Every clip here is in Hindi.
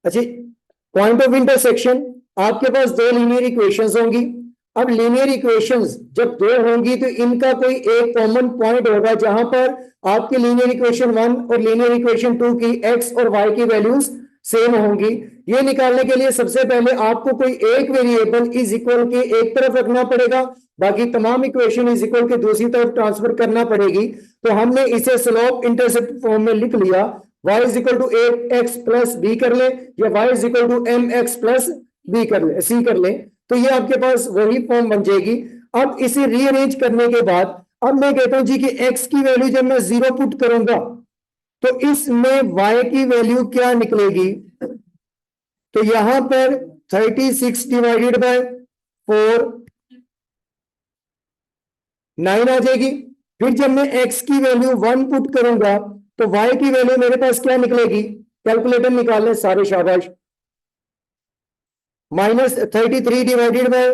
अच्छा, पॉइंट ऑफ इंटरसेक्शन, आपके पास दो लीनियर इक्वेशंस होंगी। अब लीनियर इक्वेशंस जब दो होंगी तो इनका कोई एक कॉमन पॉइंट होगा जहां पर आपकी लीनियर इक्वेशन 1 और लीनियर इक्वेशन 2 की एक्स और वाई की वैल्यूज सेम होंगी। ये निकालने के लिए सबसे पहले आपको कोई एक वेरिएबल इज इक्वल के एक तरफ रखना पड़ेगा, बाकी तमाम इक्वेशन इज इक्वल के दूसरी तरफ ट्रांसफर करना पड़ेगी। तो हमने इसे स्लोप इंटरसेप्ट फॉर्म में लिख लिया, y is equal to x plus B कर ले, या y is equal to M x plus B कर ले, सी कर ले, तो ये आपके पास वही फॉर्म बन जाएगी। अब इसे रीअरेंज करने के बाद अब मैं कहता हूं जी कि x की वैल्यू जब मैं 0 पुट करूंगा तो इसमें y की वैल्यू क्या निकलेगी? तो यहां पर 36 डिवाइडेड बाय 4 9 आ जाएगी। फिर जब मैं x की वैल्यू 1 पुट करूंगा तो y की वैल्यू मेरे पास क्या निकलेगी? कैलकुलेटर निकाल लें सारे, शाबाश। -33 डिवाइडेड बाय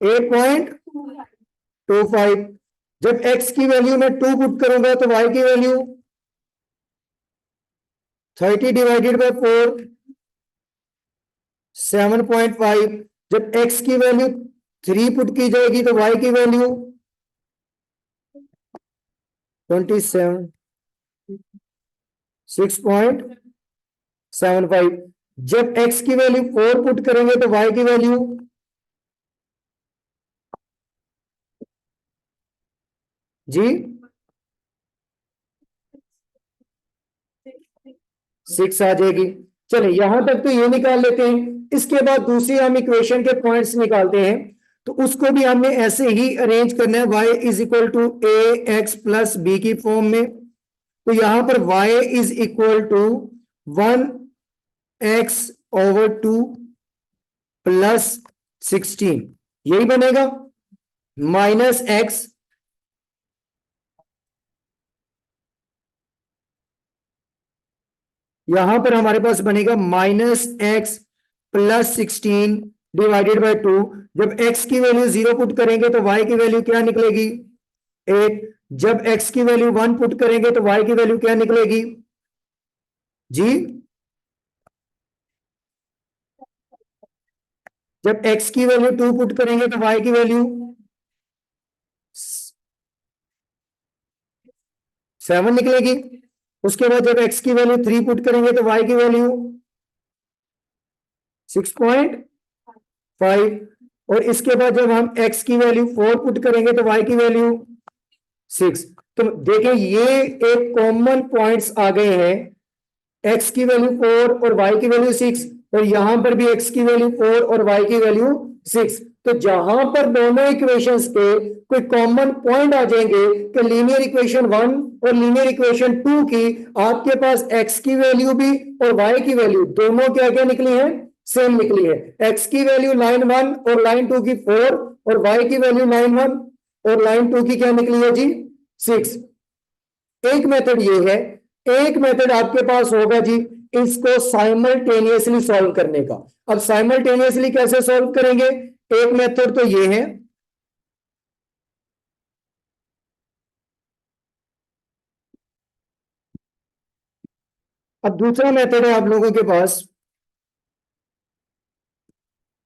8.25। जब x की वैल्यू में 2 पुट करूंगा तो y की वैल्यू 30 डिवाइडेड बाय 4 7.5। जब x की वैल्यू 3 पुट की जाएगी तो y की वैल्यू 27 6.75। जब x की वैल्यू 4 पुट करेंगे तो y की वैल्यू जी 6 आ जाएगी। चलिए यहां तक तो ये निकाल लेते हैं। इसके बाद दूसरी हम इक्वेशन के पॉइंट्स निकालते हैं, तो उसको भी हमने ऐसे ही अरेंज करना है, y is equal to A x plus B की फॉर्म में। तो यहां पर y is equal to 1x/2 plus 16, यही बनेगा, माइनस एक्स यहां पर हमारे पास बनेगा -x प्लस 16 डिवाइडेड बाय 2। जब x की वैल्यू 0 पुट करेंगे तो y की वैल्यू क्या निकलेगी? 8। जब x की वैल्यू 1 पुट करेंगे तो y की वैल्यू क्या निकलेगी जी? जब x की वैल्यू 2 पुट करेंगे तो y की वैल्यू 7 निकलेगी। उसके बाद जब x की वैल्यू 3 पुट करेंगे तो y की वैल्यू 6.5। और इसके बाद जब हम x की वैल्यू 4 पुट करेंगे तो y की वैल्यू 6। तो देखें ये एक कॉमन पॉइंट्स आ गए हैं, x की वैल्यू 4 और y की वैल्यू 6, और यहां पर भी x की वैल्यू 4 और y की वैल्यू 6। तो जहां पर दोनों इक्वेशंस पे कोई कॉमन पॉइंट आ जाएंगे कि लीनियर इक्वेशन 1 और लीनियर इक्वेशन 2 की आपके पास x की वैल्यू भी और y की वैल्यू दोनों क्या क्या निकली है? सेम निकली है। x की वैल्यू लाइन 1 और लाइन 2 की 4, और y की वैल्यू लाइन 1 और लाइन 2 की क्या निकली है जी? 6। एक मेथड ये है, एक मेथड आपके पास होगा जी इसको साइमल्टेनियसली सॉल्व करने का। अब साइमल्टेनियसली कैसे सॉल्व करेंगे? एक मेथड तो ये है, अब दूसरा मेथड है आप लोगों के पास,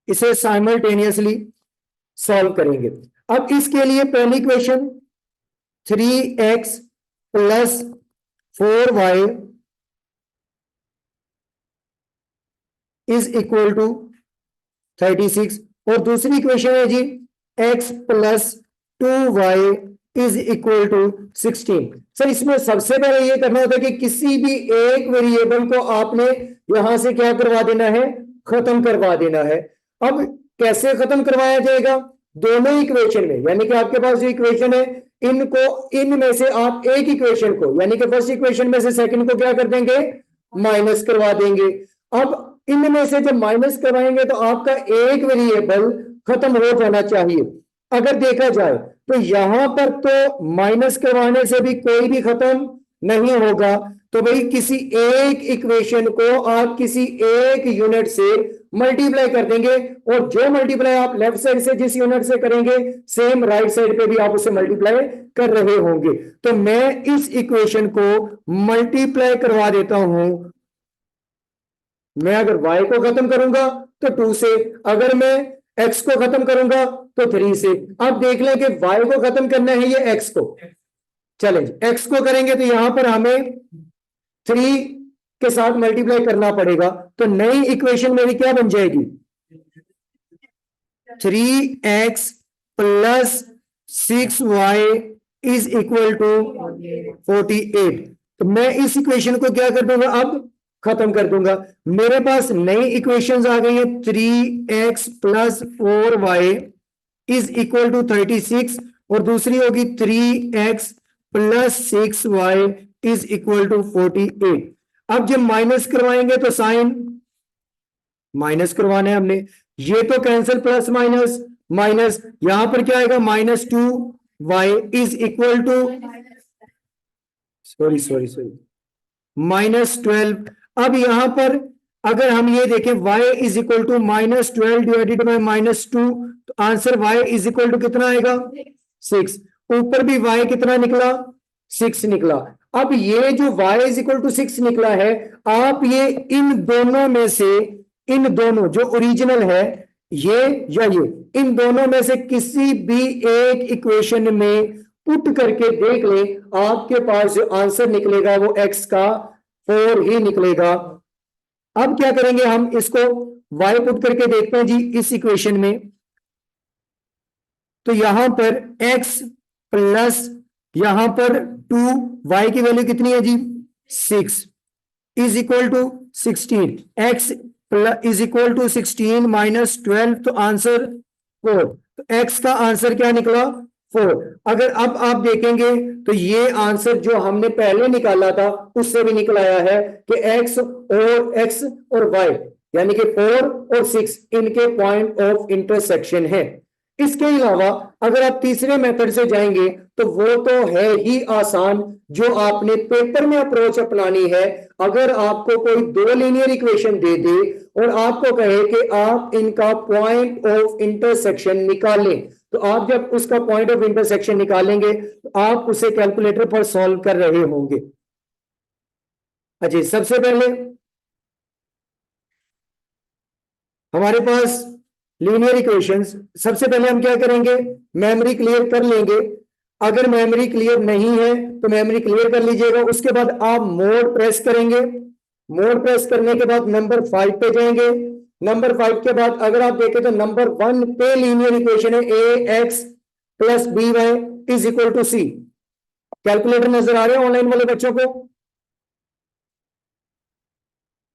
इसे साइमल्टेनियसली सॉल्व करेंगे। अब इसके लिए पहली equation 3x plus 4y is equal to 36, और दूसरी इक्वेशन है जी x plus 2y is equal to 16। Sir इसमें सबसे पहले ये करना होता है कि किसी भी एक वेरिएबल को आपने यहां से क्या करवा देना है? खत्म करवा देना है। अब कैसे खत्म करवाया जाएगा? दोनों इक्वेशन में, यानी कि आपके पास जो इक्वेशन है इनको, इनमें से आप एक इक्वेशन को, यानी कि फर्स्ट इक्वेशन में से सेकंड को क्या कर देंगे? माइनस करवा देंगे। अब इनमें से जब माइनस करवाएंगे तो आपका एक वेरिएबल खत्म हो जाना चाहिए। अगर देखा जाए तो यहां पर तो माइनस करवाने से भी कोई भी खत्म नहीं होगा, तो भाई किसी एक इक्वेशन को आप किसी एक यूनिट से मल्टीप्लाई कर देंगे, और जो मल्टीप्लाई आप लेफ्ट साइड से जिस यूनिट से करेंगे सेम राइट साइड पे भी आप उसे मल्टीप्लाई कर रहे होंगे। तो मैं इस इक्वेशन को मल्टीप्लाई करवा देता हूं मैं अगर y को खत्म करूंगा तो 2 से, अगर मैं x को खत्म करूंगा तो 3 से। अब देख लें कि y को खत्म करना है ये x को, चलें x को करेंगे तो यहां पर हमें 3 के साथ मल्टीप्लाई करना पड़ेगा, तो नई इक्वेशन मेरी क्या बन जाएगी, 3x plus 6y is equal to 48। तो मैं इस इक्वेशन को क्या कर दूंगा, अब खत्म कर दूंगा। मेरे पास नई इक्वेशंस आ गई है, 3x plus 4y is equal to 36 और दूसरी होगी 3x plus 6y is equal to 48। अब जब माइनस करवाएंगे तो साइन माइनस करवाना है हमने, ये तो कैंसिल, प्लस माइनस माइनस, यहां पर क्या आएगा, -2y is equal to, sorry -12। अब यहां पर अगर हम ये देखें y is equal to -12 divided by -2, तो answer y is equal to कितना आएगा, 6। ऊपर भी y कितना निकला, 6 निकला। अब ये जो y इज इक्वल टू 6 निकला है, आप ये इन दोनों में से, इन दोनों जो ओरिजिनल है ये या ये, इन दोनों में से किसी भी एक इक्वेशन में पुट करके देख ले, आपके पास जो आंसर निकलेगा वो x का 4 ही निकलेगा। अब क्या करेंगे, हम इसको y पुट करके देखते हैं जी इस इक्वेशन में। तो यहां पर x प्लस यहां पर 2y की वैल्यू कितनी है जी, 6 is equal to 16, x is equal to 16 minus 12, तो आंसर 4। तो x का आंसर क्या निकला, 4। अगर अब आप देखेंगे तो ये आंसर जो हमने पहले निकाला था उससे भी निकल आया है कि x और y यानी कि 4 और 6 इनके पॉइंट ऑफ इंटरसेक्शन है। इसके अलावा अगर आप तीसरे मेथड से जाएंगे तो वो तो है ही आसान, जो आपने पेपर में अप्रोच अपनानी है। अगर आपको कोई दो लीनियर इक्वेशन दे दे और आपको कहे कि आप इनका पॉइंट ऑफ इंटरसेक्शन निकालें, तो आप जब उसका पॉइंट ऑफ इंटरसेक्शन निकालेंगे तो आप उसे कैलकुलेटर पर सॉल्व कर रहे होंगे। अच्छा, सबसे पहले हमारे पास लीनियर इक्वेशंस, सबसे पहले हम क्या करेंगे, मेमोरी क्लियर कर लेंगे। अगर मेमोरी क्लियर नहीं है तो मेमोरी क्लियर कर लीजिएगा। उसके बाद आप मोड प्रेस करेंगे, मोड प्रेस करने के बाद नंबर 5 पे जाएंगे। नंबर 5 के बाद अगर आप देखें तो नंबर 1 पे लीनियर इक्वेशन है ax plus by is equal to c। Calculator नजर आ रहे हैं ऑनलाइन वाले बच्चों को,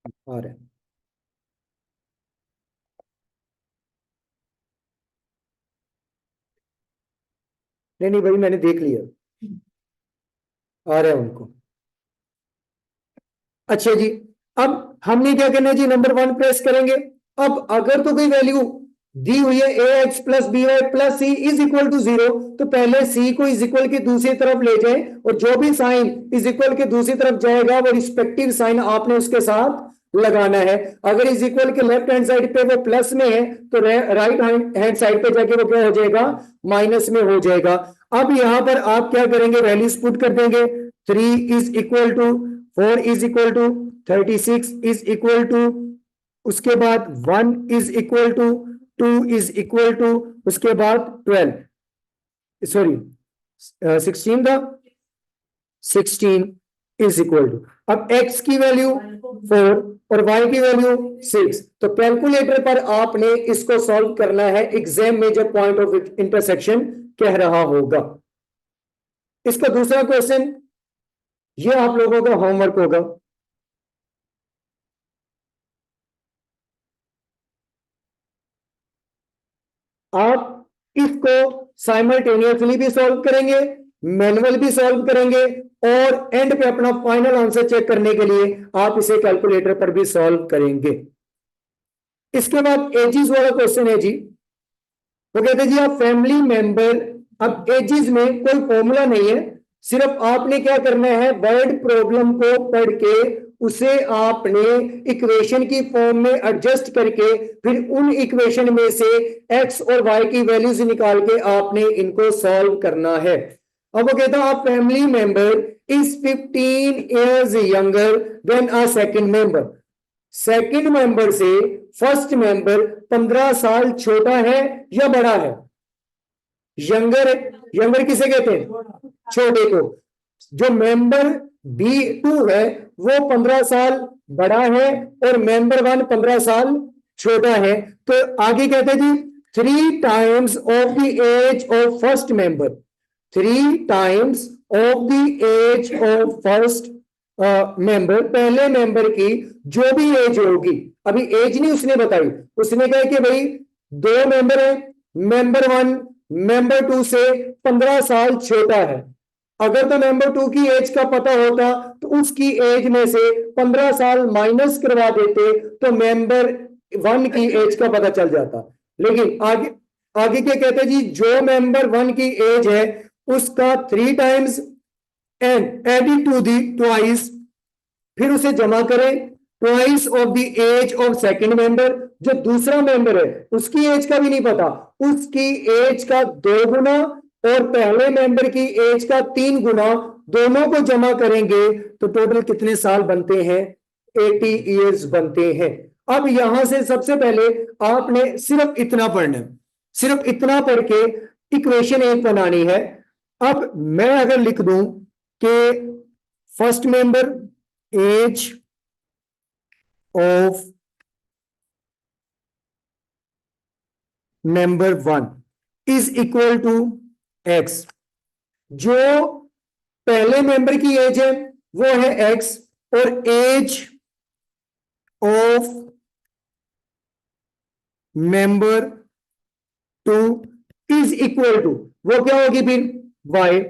आ रहे हैं? नहीं भाई, मैंने देख लिया, आ रहा है उनको। अच्छा जी, अब हमने क्या करना है जी, नंबर 1 प्रेस करेंगे। अब अगर तो कोई वैल्यू दी हुई है ax plus B Y plus C is equal to 0, तो पहले c को इज इक्वल के दूसरी तरफ ले जाए और जो भी साइन इज इक्वल के दूसरी तरफ जाएगा वो रिस्पेक्टिव साइन आपने उसके साथ लगाना है। अगर इज इक्वल के लेफ्ट हैंड साइड पे वो प्लस में है तो राइट हैंड साइड पे जाके वो क्या हो जाएगा, माइनस में हो जाएगा। अब यहां पर आप क्या करेंगे, वैल्यूज पुट कर देंगे। 3 is equal to 4 is equal to 36 is equal to, उसके बाद 1 is equal to 2 is equal to, उसके बाद 12 सॉरी 16 था, 16 इज इक्वल टू, अब x की वैल्यू 4 और y की वैल्यू 6। तो कैलकुलेटर पर आपने इसको सॉल्व करना है एग्जाम में जब पॉइंट ऑफ इंटरसेक्शन कह रहा होगा। इसका दूसरा क्वेश्चन ये आप लोगों का होमवर्क होगा। आप इसको साइमल्टेनियसली भी सॉल्व करेंगे, मैनुअल भी सॉल्व करेंगे, और एंड पे अपना फाइनल आंसर चेक करने के लिए आप इसे कैलकुलेटर पर भी सॉल्व करेंगे। इसके बाद एजिज वाला क्वेश्चन है जी, वो कहते हैं जी आप फैमिली मेंबर, अब एजिज में कोई फॉर्मूला नहीं है, सिर्फ आपने क्या करना है, वर्ड प्रॉब्लम को पढ़ के उसे आपने इक्वेशन की फॉर्म में एडजस्ट करके फिर उन इक्वेशन में से x और y की वैल्यूज निकाल के आपने इनको सॉल्व करना है। अब वो कहता है आप family member is 15 years younger than a second member. Second member से फर्स्ट मेंबर 15 साल छोटा है या बड़ा है? यंगर, यंगर किसे कहते हैं? छोटे को। जो मेंबर B2 है वो 15 साल बड़ा है और मेंबर 1 15 साल छोटा है। तो आगे कहते हैं जी 3 times of the age of first member, 3 times of the age of first member, पहले मेंबर की जो भी एज होगी, अभी एज नहीं उसने बताई, उसने कहा कि भाई 2 मेंबर है, मेंबर 1 मेंबर 2 से 15 साल छोटा है। अगर तो मेंबर 2 की एज का पता होता तो उसकी एज में से 15 साल माइनस करवा देते तो मेंबर 1 की एज का पता चल जाता। लेकिन आगे आगे क्या कहते हैं जी, जो मेंबर 1 की एज है उसका 3 times and added to the twice, फिर उसे जमा करें twice of the age of second member. जो दूसरा मेंबर है उसकी एज का भी नहीं पता, उसकी एज का 2 गुना और पहले मेंबर की एज का 3 गुना, दोनों को जमा करेंगे तो टोटल कितने साल बनते हैं? 80 ईयर्स बनते हैं। अब यहां से सबसे पहले आपने सिर्फ इतना पढ़ना है, सिर्फ इतना पढ़ के इक्वेशन 1 बनानी है। अब मैं अगर लिख दूं कि first member age of member 1 is equal to x, जो पहले मेंबर की एज है वो है एक्स और age of member 2 is equal to, वो क्या होगी फिर? वाई।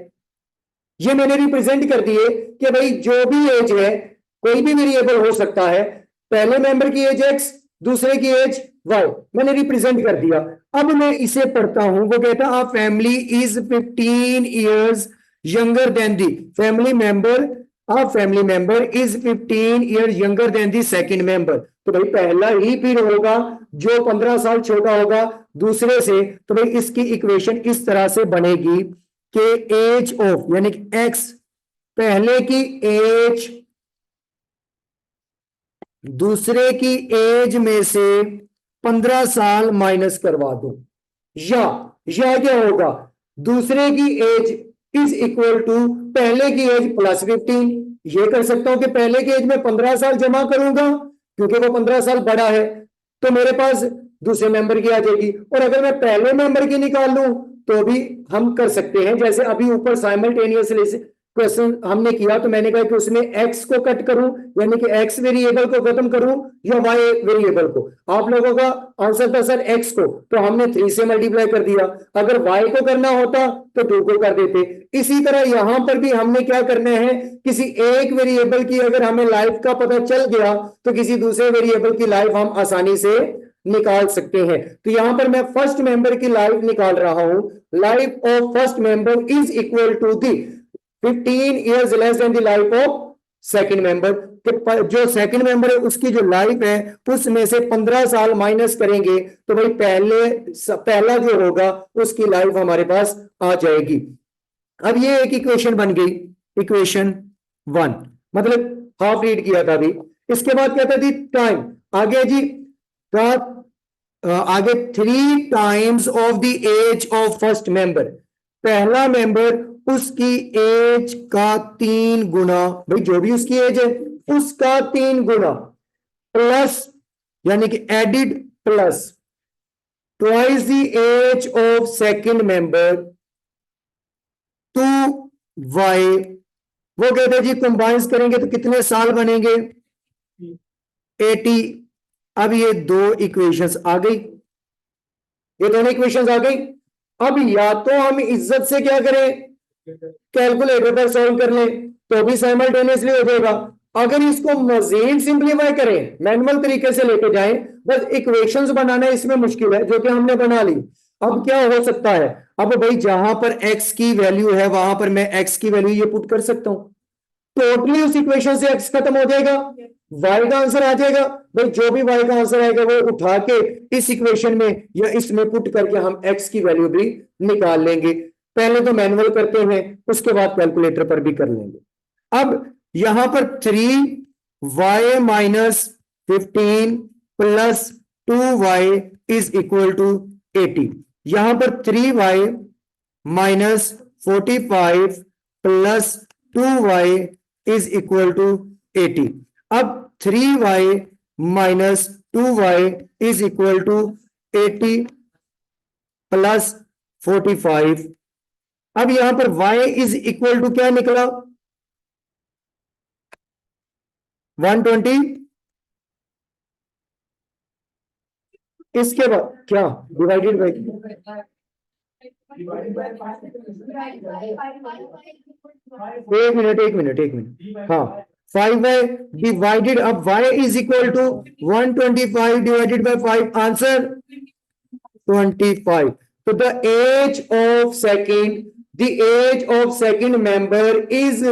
ये मैंने रिप्रेजेंट कर दिए कि भाई जो भी एज है, कोई भी वेरिएबल हो सकता है, पहले मेंबर की एज एक्स, दूसरे की एज वाई, मैंने रिप्रेजेंट कर दिया। अब मैं इसे पढ़ता हूं, वो कहता है family is 15 years younger than the family member, family member is 15 year younger than the second member. तो भाई पहला ही फिर होगा जो 15 साल छोटा होगा दूसरे से। तो भाई इसकी इक्वेशन इस तरह से बनेगी कि एज ऑफ यानी कि एक्स, पहले की एज दूसरे की एज में से 15 साल माइनस करवा दो, या क्या होगा, दूसरे की एज इज इक्वल टू पहले की एज प्लस 15। ये कर सकता हूं कि पहले की एज में 15 साल जमा करूंगा क्योंकि वो 15 साल बड़ा है, तो मेरे पास दूसरे मेंबर की आ जाएगी। और अगर मैं पहले मेंबर की निकाल लूं तो भी हम कर सकते हैं, जैसे अभी ऊपर साइमल्टेनियसली क्वेश्चन हमने किया तो मैंने कहा कि उसमें एक्स को कट करूं यानी कि एक्स वेरिएबल को खत्म करूं या वाई वेरिएबल को। आप लोगों का आंसर था सर एक्स को, तो हमने 3 से मल्टीप्लाई कर दिया। अगर वाई को करना होता तो 2 को कर देते। इसी तरह यहां पर भी हमने क्या करना है, किसी एक वेरिएबल की अगर हमें लाइफ का पता चल गया तो किसी दूसरे वेरिएबल की लाइफ हम आसानी से निकाल सकते हैं। तो यहां पर मैं फर्स्ट मेंबर की लाइफ निकाल रहा हूं, life of first member is equal to the 15 years less than the life of second member. जो सेकंड मेंबर है उसकी जो लाइफ है उसमें से 15 साल माइनस करेंगे तो भाई पहला जो होगा उसकी लाइफ हमारे पास आ जाएगी। अब ये एक इक्वेशन बन गई, इक्वेशन 1, मतलब हाफ रीड किया था अभी। इसके बाद क्या था जी, टाइम। आगे जी आगे 3 times of the age of first member, पहला मेंबर उसकी एज का 3 गुना, भाई जो भी उसकी एज है उसका 3 गुना, प्लस यानी कि added plus twice the age of second member to Y. वो कहते हैं जी कंबाइंस करेंगे तो कितने साल बनेंगे? 80। अब ये 2 इक्वेशंस आ गई, ये दोनों इक्वेशंस आ गई। अब या तो हम इज्जत से क्या करें, कैलकुलेटर पर सॉल्व कर लें तो भी साइमल्टेनियसली हो जाएगा। अगर इसको मजीद सिंप्लीफाई करें, मैनुअल तरीके से लेके जाएं, बस इक्वेशंस बनाना इसमें मुश्किल है, जो कि हमने बना ली। अब क्या हो सकता है, अब भाई जहां पर x की वैल्यू है वहां पर मैं x की वैल्यू ये पुट कर सकता हूं, टोटली उस इक्वेशन से x खत्म हो जाएगा, y का आंसर आ जाएगा। भाई जो भी y का आंसर आएगा वो उठा के इस इक्वेशन में या इसमें पुट करके हम x की वैल्यू भी निकाल लेंगे। पहले तो मैनुअल करते हैं, उसके बाद कैलकुलेटर पर भी कर लेंगे। अब यहां पर 3y minus 15 plus 2y is equal to 80। यहां पर 3y minus 45 plus 2y is equal to 80। अब 3y minus 2y is equal to 80 plus 45। अब यहां पर y इज इक्वल टू क्या निकला? 120। इसके बाद क्या डिवाइडेड बाई, एक मिनट, हाँ 5y डिवाइडेड, अब y is equal to 125 divided by 5, answer 25। तो the age of second member is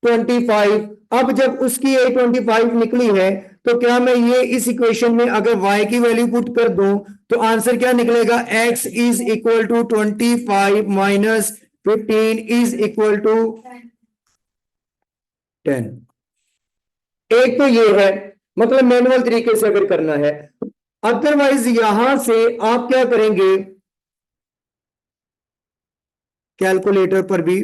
25। अब जब उसकी एज 25 निकली है तो क्या मैं ये इस इक्वेशन में अगर y की वैल्यू पुट कर दूं तो आंसर क्या निकलेगा? x is equal to 25 minus 15 is equal to 10। एक तो ये है, मतलब मैनुअल तरीके से अगर करना है। अदरवाइज यहां से आप क्या करेंगे, कैलकुलेटर पर भी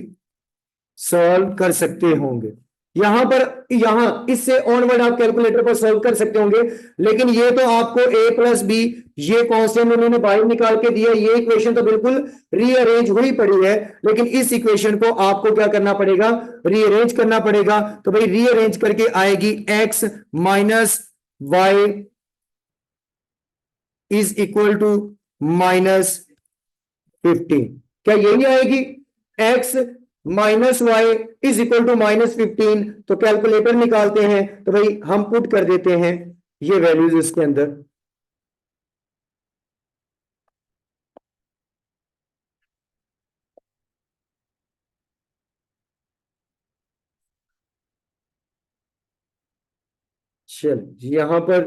सॉल्व कर सकते होंगे। यहां इससे ऑनवर्ड आप कैलकुलेटर पर सॉल्व कर सकते होंगे, लेकिन ये तो आपको a प्लस बी, ये कॉन्स्टेंट उन्होंने बाहर निकाल के दिया, ये इक्वेशन तो बिल्कुल रीअरेंज हुई पड़ी है, लेकिन इस इक्वेशन को आपको क्या करना पड़ेगा? रीअरेंज करना पड़ेगा। तो भाई रीअरेंज करके आएगी x minus Y is equal to minus 15। क्या यही आएगी? x minus Y is equal to minus 15। तो कैलकुलेटर निकालते हैं, तो भाई हम पुट कर देते हैं ये वैल्यूज इसके अंदर। चल यहां पर,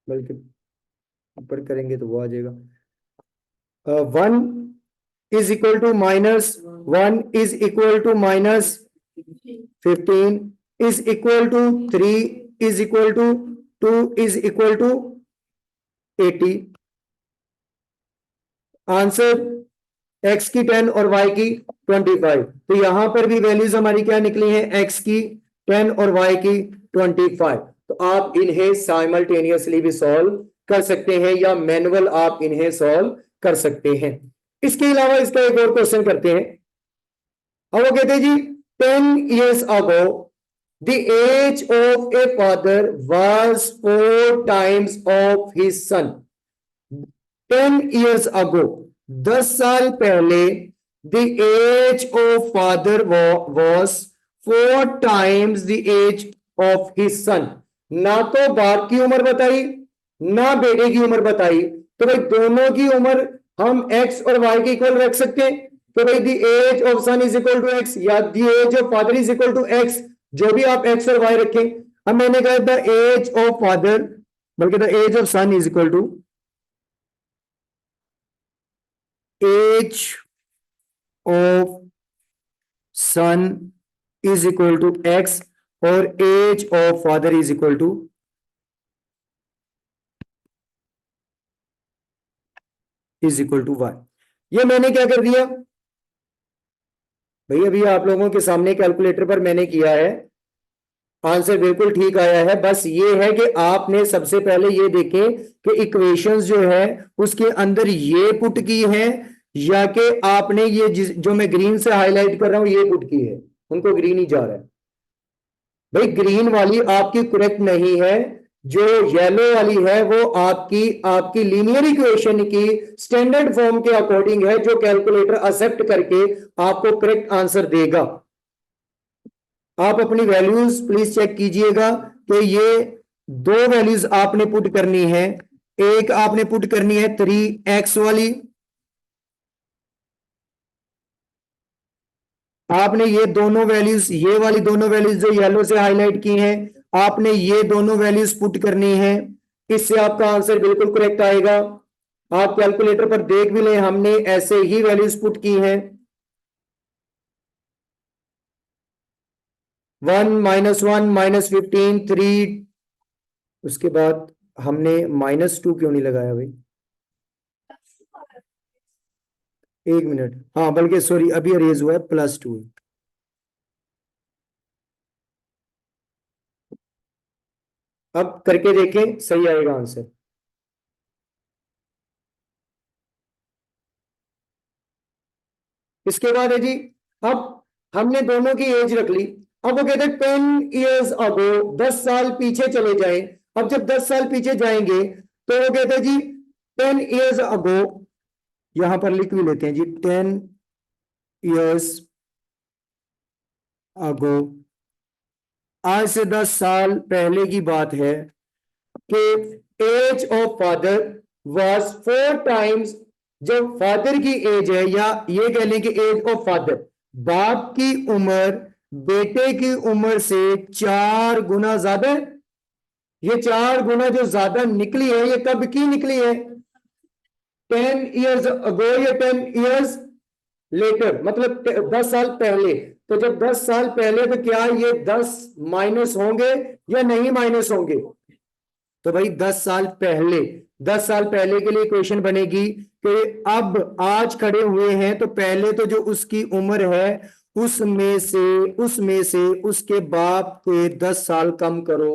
बल्कि ऊपर करेंगे तो वो आ जाएगा। 1 is equal to minus 1 is equal to minus 15 is equal to 3 is equal to 2 is equal to 80। Answer x की 10 और y की 25। तो यहां पर भी वैल्यूज हमारी क्या निकली है? x की 10 और y की 25। तो आप इन्हें साइमल्टेनियसली भी सॉल्व कर सकते हैं या मैनुअल आप इन्हें सॉल्व कर सकते हैं। इसके अलावा इसका एक और क्वेश्चन करते हैं। अब वो कहते हैं जी 10 years ago the age of a father was 4 times of his son। 10 years ago 10 साल पहले the age of father was 4 times the age of his son। ना तो बाप की उम्र बताई ना बेटे की उम्र बताई, तो भाई दोनों की उम्र हम x और y के इक्वल रख सकते हैं। तो भाई the age of son is equal to X या the age of father is equal to x, जो भी आप x और y रखें। अब मैंने कहा द एज ऑफ फादर, बल्कि the age of son is equal to age of son is equal to X और age of father is equal to Y. ये मैंने क्या कर दिया भाई, अभी आप लोगों के सामने कैलकुलेटर पर मैंने किया है, आंसर बिल्कुल ठीक आया है। बस ये है कि आपने सबसे पहले ये देखें कि इक्वेशंस जो है उसके अंदर ये पुट की है या कि आपने ये जो मैं ग्रीन से हाईलाइट कर रहा हूं ये पुट की है, उनको ग्रीन ही जा रहा है। भाई ग्रीन वाली आपकी करेक्ट नहीं है, जो येलो वाली है वो आपकी लीनियर इक्वेशन की स्टैंडर्ड फॉर्म के अकॉर्डिंग है, जो कैलकुलेटर एक्सेप्ट करके आपको करेक्ट आंसर देगा। आप अपनी वैल्यूज प्लीज चेक कीजिएगा कि ये दो वैल्यूज आपने पुट करनी है। एक आपने पुट करनी है 3x वाली, आपने ये दोनों वैल्यूज, ये वाली दोनों वैल्यूज जो येलो से हाईलाइट की हैं, आपने ये दोनों वैल्यूज पुट करनी है। इससे आपका आंसर बिल्कुल करेक्ट आएगा। आप कैलकुलेटर पर देख भी लें, हमने ऐसे ही वैल्यूज पुट की हैं। 1 -1 -15 3 उसके बाद हमने -2 क्यों नहीं लगाया भाई? एक मिनट, हाँ बल्कि सॉरी, अभी अरेज हुआ है, +2। अब करके देखें, सही आएगा आंसर। इसके बाद है जी, अब हमने दोनों की एज रख ली। अब वो कहते हैं 10 years अगो, 10 साल पीछे चले जाएं। अब जब 10 साल पीछे जाएंगे तो वो कहते हैं जी 10 years अगो, यहां पर लिख भी लेते हैं जी 10 years अगो, आज से 10 साल पहले की बात है कि age of father was 4 times, जब फादर की एज है, या ये कह लें कि एज ऑफ फादर, बाप की उम्र बेटे की उम्र से 4 गुना ज्यादा है। ये 4 गुना जो ज्यादा निकली है, ये कब की निकली है? 10 years अगो या 10 years लेटर, मतलब 10 साल पहले। तो जब 10 साल पहले, तो क्या ये 10 माइनस होंगे या नहीं माइनस होंगे? तो भाई 10 साल पहले, 10 साल पहले के लिए क्वेश्चन बनेगी कि अब आज खड़े हुए हैं, तो पहले तो जो उसकी उम्र है उसमें से उसके बाप के 10 साल कम करो।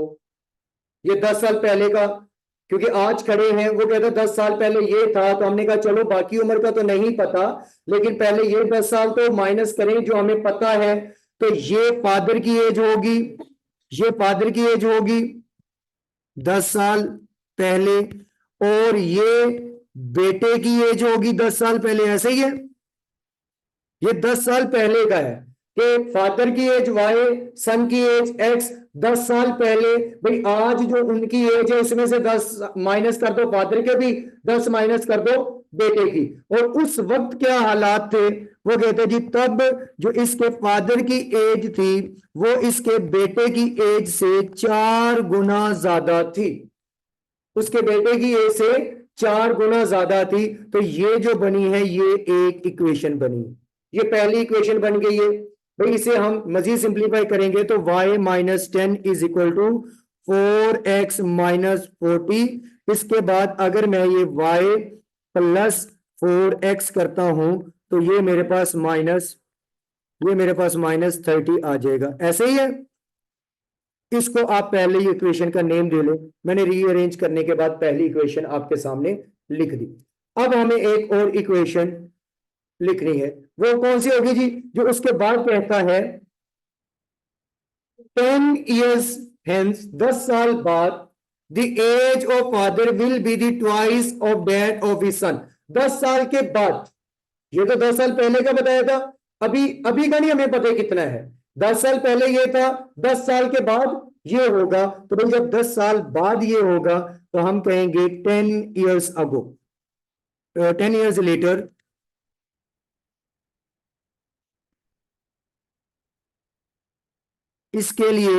ये 10 साल पहले का, क्योंकि आज खड़े हैं, वो कहते 10 साल पहले ये था, तो हमने कहा चलो बाकी उम्र का तो नहीं पता, लेकिन पहले ये 10 साल तो माइनस करें जो हमें पता है। तो ये फादर की एज होगी, ये फादर की एज होगी 10 साल पहले, और ये बेटे की एज होगी 10 साल पहले। ऐसे ही है, ये 10 साल पहले का है कि फादर की एज वाई, सन की एज एक्स। 10 साल पहले, भाई आज जो उनकी एज है उसमें से 10 माइनस कर दो, फादर के भी 10 माइनस कर दो बेटे की। और उस वक्त क्या हालात थे? वो कहते जी तब जो इसके फादर की एज थी वो इसके बेटे की एज से 4 गुना ज्यादा थी, उसके बेटे की एज से 4 गुना ज्यादा थी। तो ये जो बनी है, ये एक इक्वेशन बनी, ये पहली इक्वेशन बन गई है। भाई इसे हम मजीद सिंप्लीफाई करेंगे तो y - 10 = 4x - 40। इसके बाद अगर मैं ये y + 4x करता हूं, तो ये मेरे पास -30 आ जाएगा। ऐसे ही है, इसको आप पहले ही इक्वेशन का नेम दे लो। मैंने रीअरेंज करने के बाद पहली इक्वेशन आपके सामने लिख दी। अब हमें एक और इक्वेशन लिखनी है, वो कौन सी होगी जी? जो उसके बाद कहता है 10 years hence, 10 साल बाद, the age of father will be the twice of that of his son. 10 साल के बाद, ये तो 10 साल पहले का बताया था, अभी अभी का नहीं हमें पता कितना है। 10 साल पहले ये था, 10 साल के बाद ये होगा। तो भाई जब 10 साल बाद ये होगा, तो हम कहेंगे 10 years अगो, 10 years लेटर। इसके लिए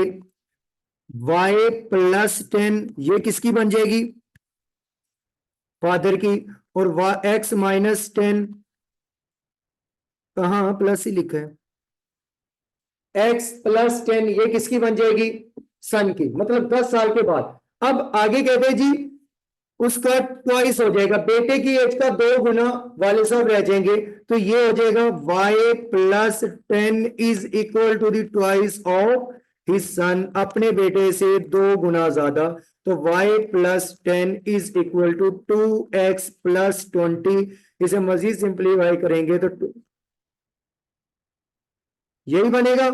y + 10, ये किसकी बन जाएगी? फादर की। और x - 10, कहाँ प्लस ही लिखा है, x + 10 ये किसकी बन जाएगी? सन की, मतलब 10 साल के बाद। अब आगे कहते हैं जी उसका ट्वाइस हो जाएगा, बेटे की एज का 2 गुना वाले साहब रह जाएंगे। तो ये हो जाएगा y + 10 = ट्वाइस ऑफ हिज सन, अपने बेटे से 2 गुना ज्यादा। तो y + 10 = 2x + 20। इसे मजीद सिंप्लीफाई करेंगे तो यही बनेगा।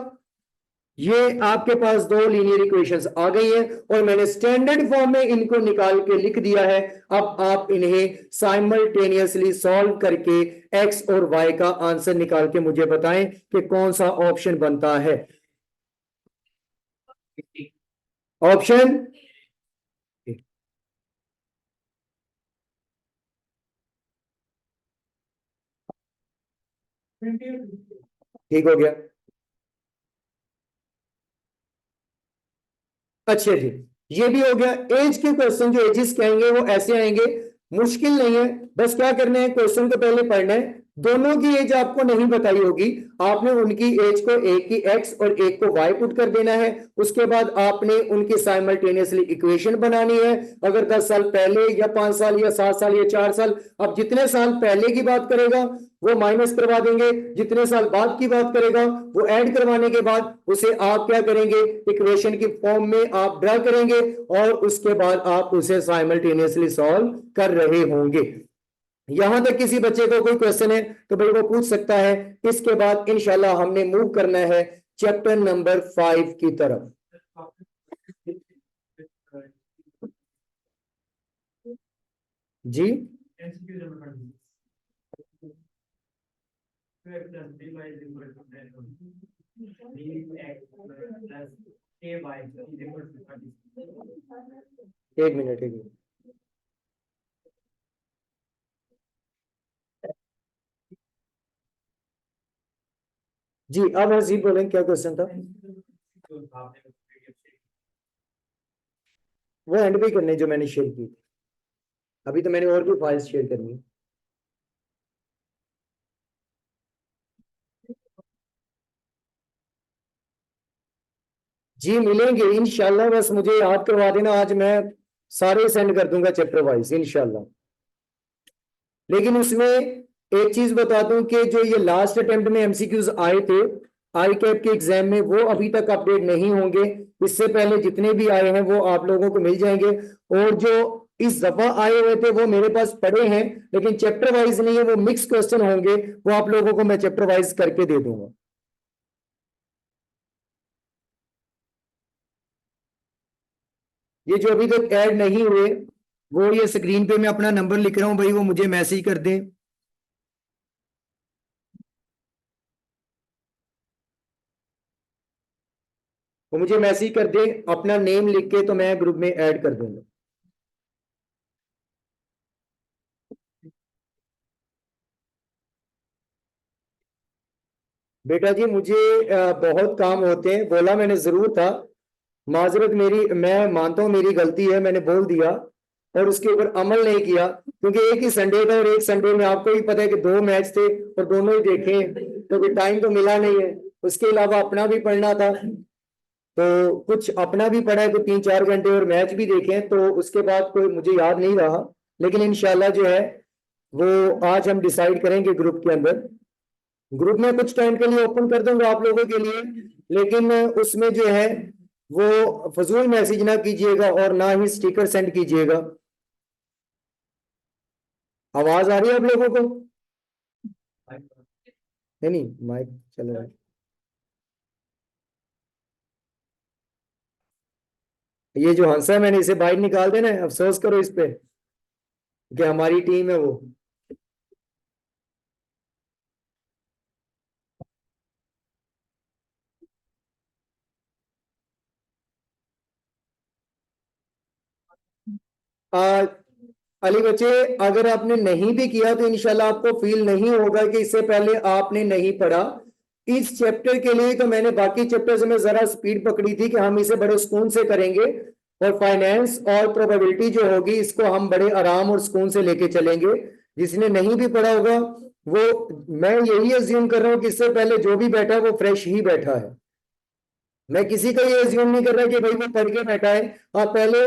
ये आपके पास दो लीनियर इक्वेशंस आ गई है, और मैंने स्टैंडर्ड फॉर्म में इनको निकाल के लिख दिया है। अब आप इन्हें साइमल्टेनियसली सॉल्व करके एक्स और वाई का आंसर निकाल के मुझे बताएं कि कौन सा ऑप्शन बनता है। ऑप्शन ठीक हो गया। अच्छा जी, ये भी हो गया। एज के क्वेश्चन जो एजेस के आएंगे वो ऐसे आएंगे, मुश्किल नहीं है, बस क्या करना है, क्वेश्चन को पहले पढ़ना है, दोनों की एज आपको नहीं बताई होगी, आपने उनकी एज को एक की एक्स और एक को वाई पुट कर देना है। उसके बाद आपने उनकी साइमल्टेनियसली इक्वेशन बनानी है। अगर 10 साल पहले या 5 साल या 7 साल या 4 साल, अब जितने साल पहले की बात करेगा वो माइनस करवा देंगे, जितने साल बाद की बात करेगा वो ऐड करवाने के बाद उसे आप क्या करेंगे, इक्वेशन की फॉर्म में आप ड्रा करेंगे और उसके बाद आप उसे साइमल्टेनियसली सॉल्व कर रहे होंगे। यहां तक किसी बच्चे को कोई क्वेश्चन है तो भाई वो पूछ सकता है। इसके बाद इंशाल्लाह हमने मूव करना है चैप्टर नंबर 5 की तरफ। जी एक मिनट, एक मिनट। जी अब हजीब बोलें, क्या क्वेश्चन था? वो एंड पे करने जो मैंने शेयर की, अभी तो मैंने और भी फाइल्स शेयर करनी है। जी मिलेंगे इंशाल्लाह, बस मुझे याद करवा देना, आज मैं सारे सेंड कर दूंगा चैप्टर वाइज इंशाल्लाह। लेकिन उसमें एक चीज बता दूं कि जो ये लास्ट अटेम्प्ट में एमसीक्यूज आए थे आई कैप के एग्जाम में, वो अभी तक अपडेट नहीं होंगे। इससे पहले जितने भी आए हैं वो आप लोगों को मिल जाएंगे। और जो इस दफा आए हुए थे वो मेरे पास पड़े हैं, लेकिन चैप्टर वाइज नहीं है, वो मिक्स क्वेश्चन होंगे, वो आप लोगों को मैं चैप्टर वाइज करके दे दूंगा। ये जो अभी तक ऐड नहीं हुए, वो ये स्क्रीन पे मैं अपना नंबर लिख रहा हूं भाई, वो मुझे मैसेज कर दें। वो मुझे मैसेज कर दें अपना नेम लिख के, तो मैं ग्रुप में ऐड कर दूंगा। बेटा जी मुझे बहुत काम होते हैं, बोला मैंने जरूर था, माजरत मेरी, मैं मानता हूं मेरी गलती है, मैंने बोल दिया और उसके ऊपर अमल नहीं किया। क्योंकि एक ही संडे था और एक संडे में आपको भी पता है कि 2 मैच थे और दोनों ही देखे, तो टाइम तो मिला नहीं है। उसके अलावा अपना भी पढ़ना था, तो कुछ अपना भी पढ़ा है, तो 3-4 घंटे और मैच भी देखे, तो उसके बाद कोई मुझे याद नहीं रहा। लेकिन इंशाल्लाह जो है वो आज हम डिसाइड करेंगे ग्रुप के अंदर। ग्रुप में कुछ टाइम के लिए ओपन कर दूंगा आप लोगों के लिए, लेकिन उसमें जो है वो फजूल मैसेज ना कीजिएगा और ना ही स्टिकर सेंड कीजिएगा। आवाज आ रही है आप लोगों को? नहीं नहीं, माइक चल रहा है। ये जो हंसा है मैंने इसे बाहर निकाल देना है, अफसोस करो इस पे कि हमारी टीम है वो। आ, अली बच्चे, अगर आपने नहीं भी किया तो इंशाल्लाह आपको फील नहीं होगा कि इससे पहले आपने नहीं पढ़ा। इस चैप्टर के लिए तो मैंने बाकी चैप्टर से मैं जरा स्पीड पकड़ी थी कि हम इसे बड़े सुकून से करेंगे, और फाइनेंस और प्रोबेबिलिटी जो होगी इसको हम बड़े आराम और सुकून से लेके चलेंगे। जिसने नहीं भी पढ़ा होगा वो, मैं यही अज्यूम कर रहा हूँ कि इससे पहले जो भी बैठा है वो फ्रेश ही बैठा है। मैं किसी का ये अज्यूम नहीं कर रहा कि भाई वो पढ़ के बैठा है। हाँ, पहले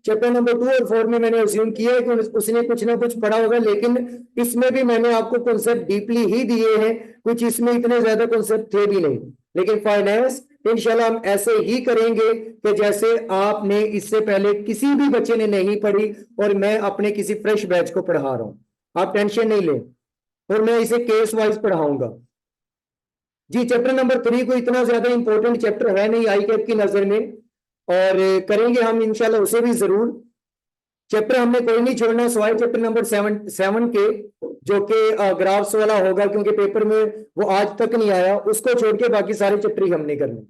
चैप्टर नंबर 2 और 4 में मैंने अज्यूम किया है कि उसने कुछ ना कुछ पढ़ा होगा, लेकिन इसमें भी मैंने आपको कॉन्सेप्ट डीपली ही दिए हैं, कुछ इसमें इतने ज्यादा कॉन्सेप्ट थे भी नहीं। लेकिन फाइनेंस इंशाल्लाह हम ऐसे ही करेंगे कि जैसे आपने इससे पहले किसी भी बच्चे ने नहीं पढ़ी, और मैं अपने किसी फ्रेश बैच को पढ़ा रहा हूँ, आप टेंशन नहीं लें। और मैं इसे केस वाइज पढ़ाऊंगा। जी चैप्टर नंबर 3 को इतना ज्यादा इंपॉर्टेंट चैप्टर है नहीं आई कैप की नजर में, और करेंगे हम इंशाल्लाह उसे भी जरूर। चैप्टर हमने कोई नहीं छोड़ना सवाए चैप्टर नंबर 7 के, जो कि ग्राफ्स वाला होगा, क्योंकि पेपर में वो आज तक नहीं आया, उसको छोड़ के बाकी सारे चैप्टर ही हमने करने।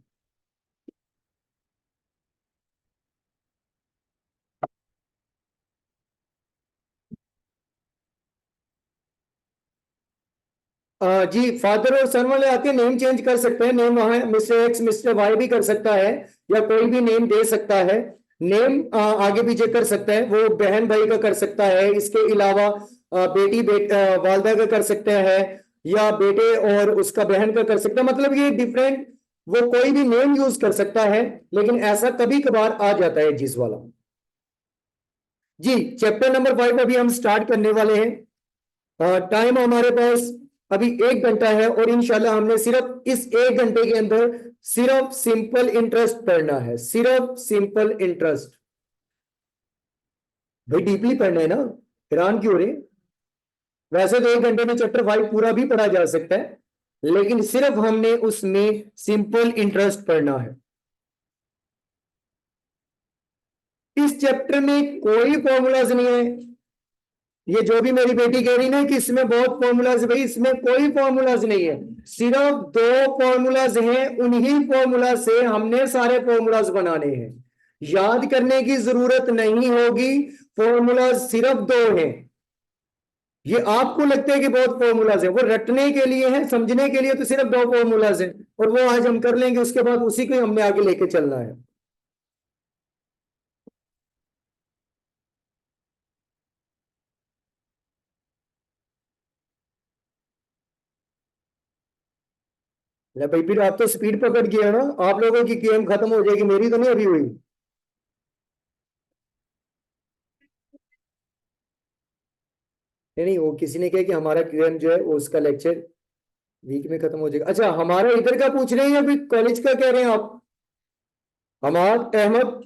जी फादर और सन वाले आके नेम चेंज कर सकते हैं, नेम वहां मिस्टर एक्स मिस्टर वाई भी कर सकता है, या कोई भी नेम दे सकता है। नेम आगे पीछे कर सकता है, वो बहन भाई का कर सकता है, इसके अलावा वालदा का कर सकता है, या बेटे और उसका बहन का कर सकता है। मतलब ये डिफरेंट, वो कोई भी नेम यूज कर सकता है, लेकिन ऐसा कभी कभार आ जाता है जिस वाला। जी चैप्टर नंबर 5 अभी हम स्टार्ट करने वाले हैं। टाइम हमारे पास अभी 1 घंटा है, और इंशाल्लाह हमने सिर्फ इस 1 घंटे के अंदर सिर्फ सिंपल इंटरेस्ट पढ़ना है, सिर्फ सिंपल इंटरेस्ट। भाई डीपली पढ़ना है ना, हैरान क्यों रहे? वैसे तो 1 घंटे में चैप्टर 5 पूरा भी पढ़ा जा सकता है, लेकिन सिर्फ हमने उसमें सिंपल इंटरेस्ट पढ़ना है। इस चैप्टर में कोई फॉर्मूलाज नहीं है। ये जो भी मेरी बेटी कह रही ना कि इसमें बहुत फॉर्मूलाज, भाई इसमें कोई फॉर्मूलाज नहीं है, सिर्फ 2 फॉर्मूलाज हैं, उन्हीं फॉर्मूला से हमने सारे फॉर्मूलाज बनाने हैं। याद करने की जरूरत नहीं होगी, फॉर्मूलाज सिर्फ 2 हैं। ये आपको लगता है कि बहुत फॉर्मूलाज है, वो रटने के लिए है, समझने के लिए तो सिर्फ 2 फॉर्मूलाज हैं, और वो आज हम कर लेंगे, उसके बाद उसी को हमने आगे लेके चलना है। ले भाई फिर आप तो स्पीड पकड़ गए ना, आप लोगों की गेम खत्म हो जाएगी, मेरी तो नहीं अभी हुई। नहीं नहीं, वो किसी ने कहा कि हमारा क्यूएम जो है वो उसका लेक्चर वीक में खत्म हो जाएगा। अच्छा हमारा इधर का पूछ रहे हैं या फिर कॉलेज का कह रहे हैं आप? हमाद अहमद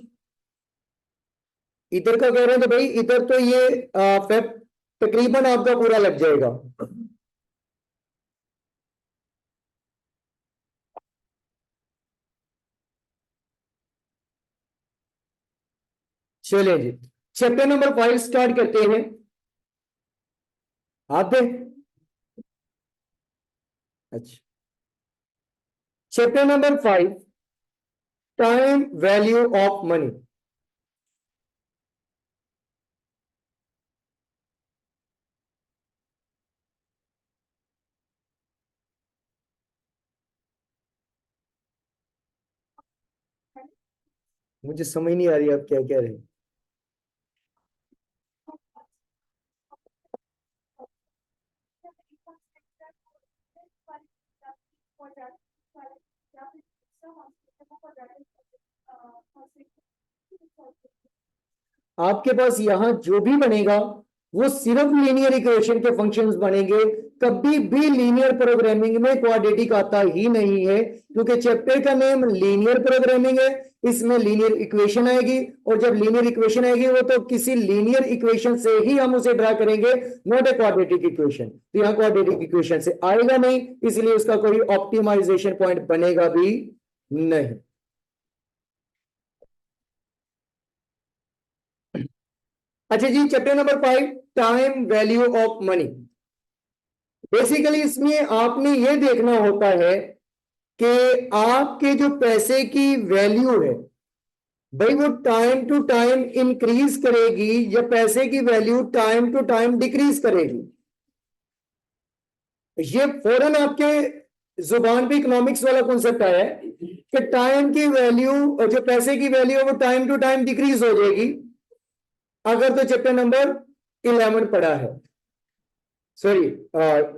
इधर का कह रहे हैं, तो भाई इधर तो ये फेब तकरीबन आपका पूरा लग जाएगा। चलिए जी, चैप्टर नंबर 5 स्टार्ट करते हैं। आप दे। अच्छा, chapter number 5, time value of money. मुझे समझ नहीं आ रही आप क्या कह रहे हैं। आपके पास यहां जो भी बनेगा वो सिर्फ लीनियर इक्वेशन के फंक्शंस बनेंगे। कभी भी लीनियर प्रोग्रामिंग में क्वाड्रेटिक आता ही नहीं है, क्योंकि चैप्टर का नेम लीनियर प्रोग्रामिंग है। इसमें लीनियर इक्वेशन आएगी, और जब लीनियर इक्वेशन आएगी वो तो किसी लीनियर इक्वेशन से ही हम उसे ड्रा करेंगे, नॉट ए क्वाड्रेटिक इक्वेशन। तो यहां क्वाड्रेटिक इक्वेशन से आएगा नहीं, इसलिए उसका कोई ऑप्टिमाइजेशन पॉइंट बनेगा भी नहीं। अच्छा जी, chapter number 5, time value of money. Basically इसमें आपने ये देखना होता है कि आपके जो पैसे की वैल्यू है, भाई वो टाइम टू टाइम इंक्रीज करेगी या पैसे की value time to time decrease करेगी। ये फौरन आपके जुबान पे इकोनॉमिक्स वाला कॉन्सेप्ट आया है कि टाइम की वैल्यू, जो पैसे की वैल्यू है वो टाइम टू टाइम डिक्रीज हो जाएगी, अगर तो चैप्टर नंबर 11 पढ़ा है, सॉरी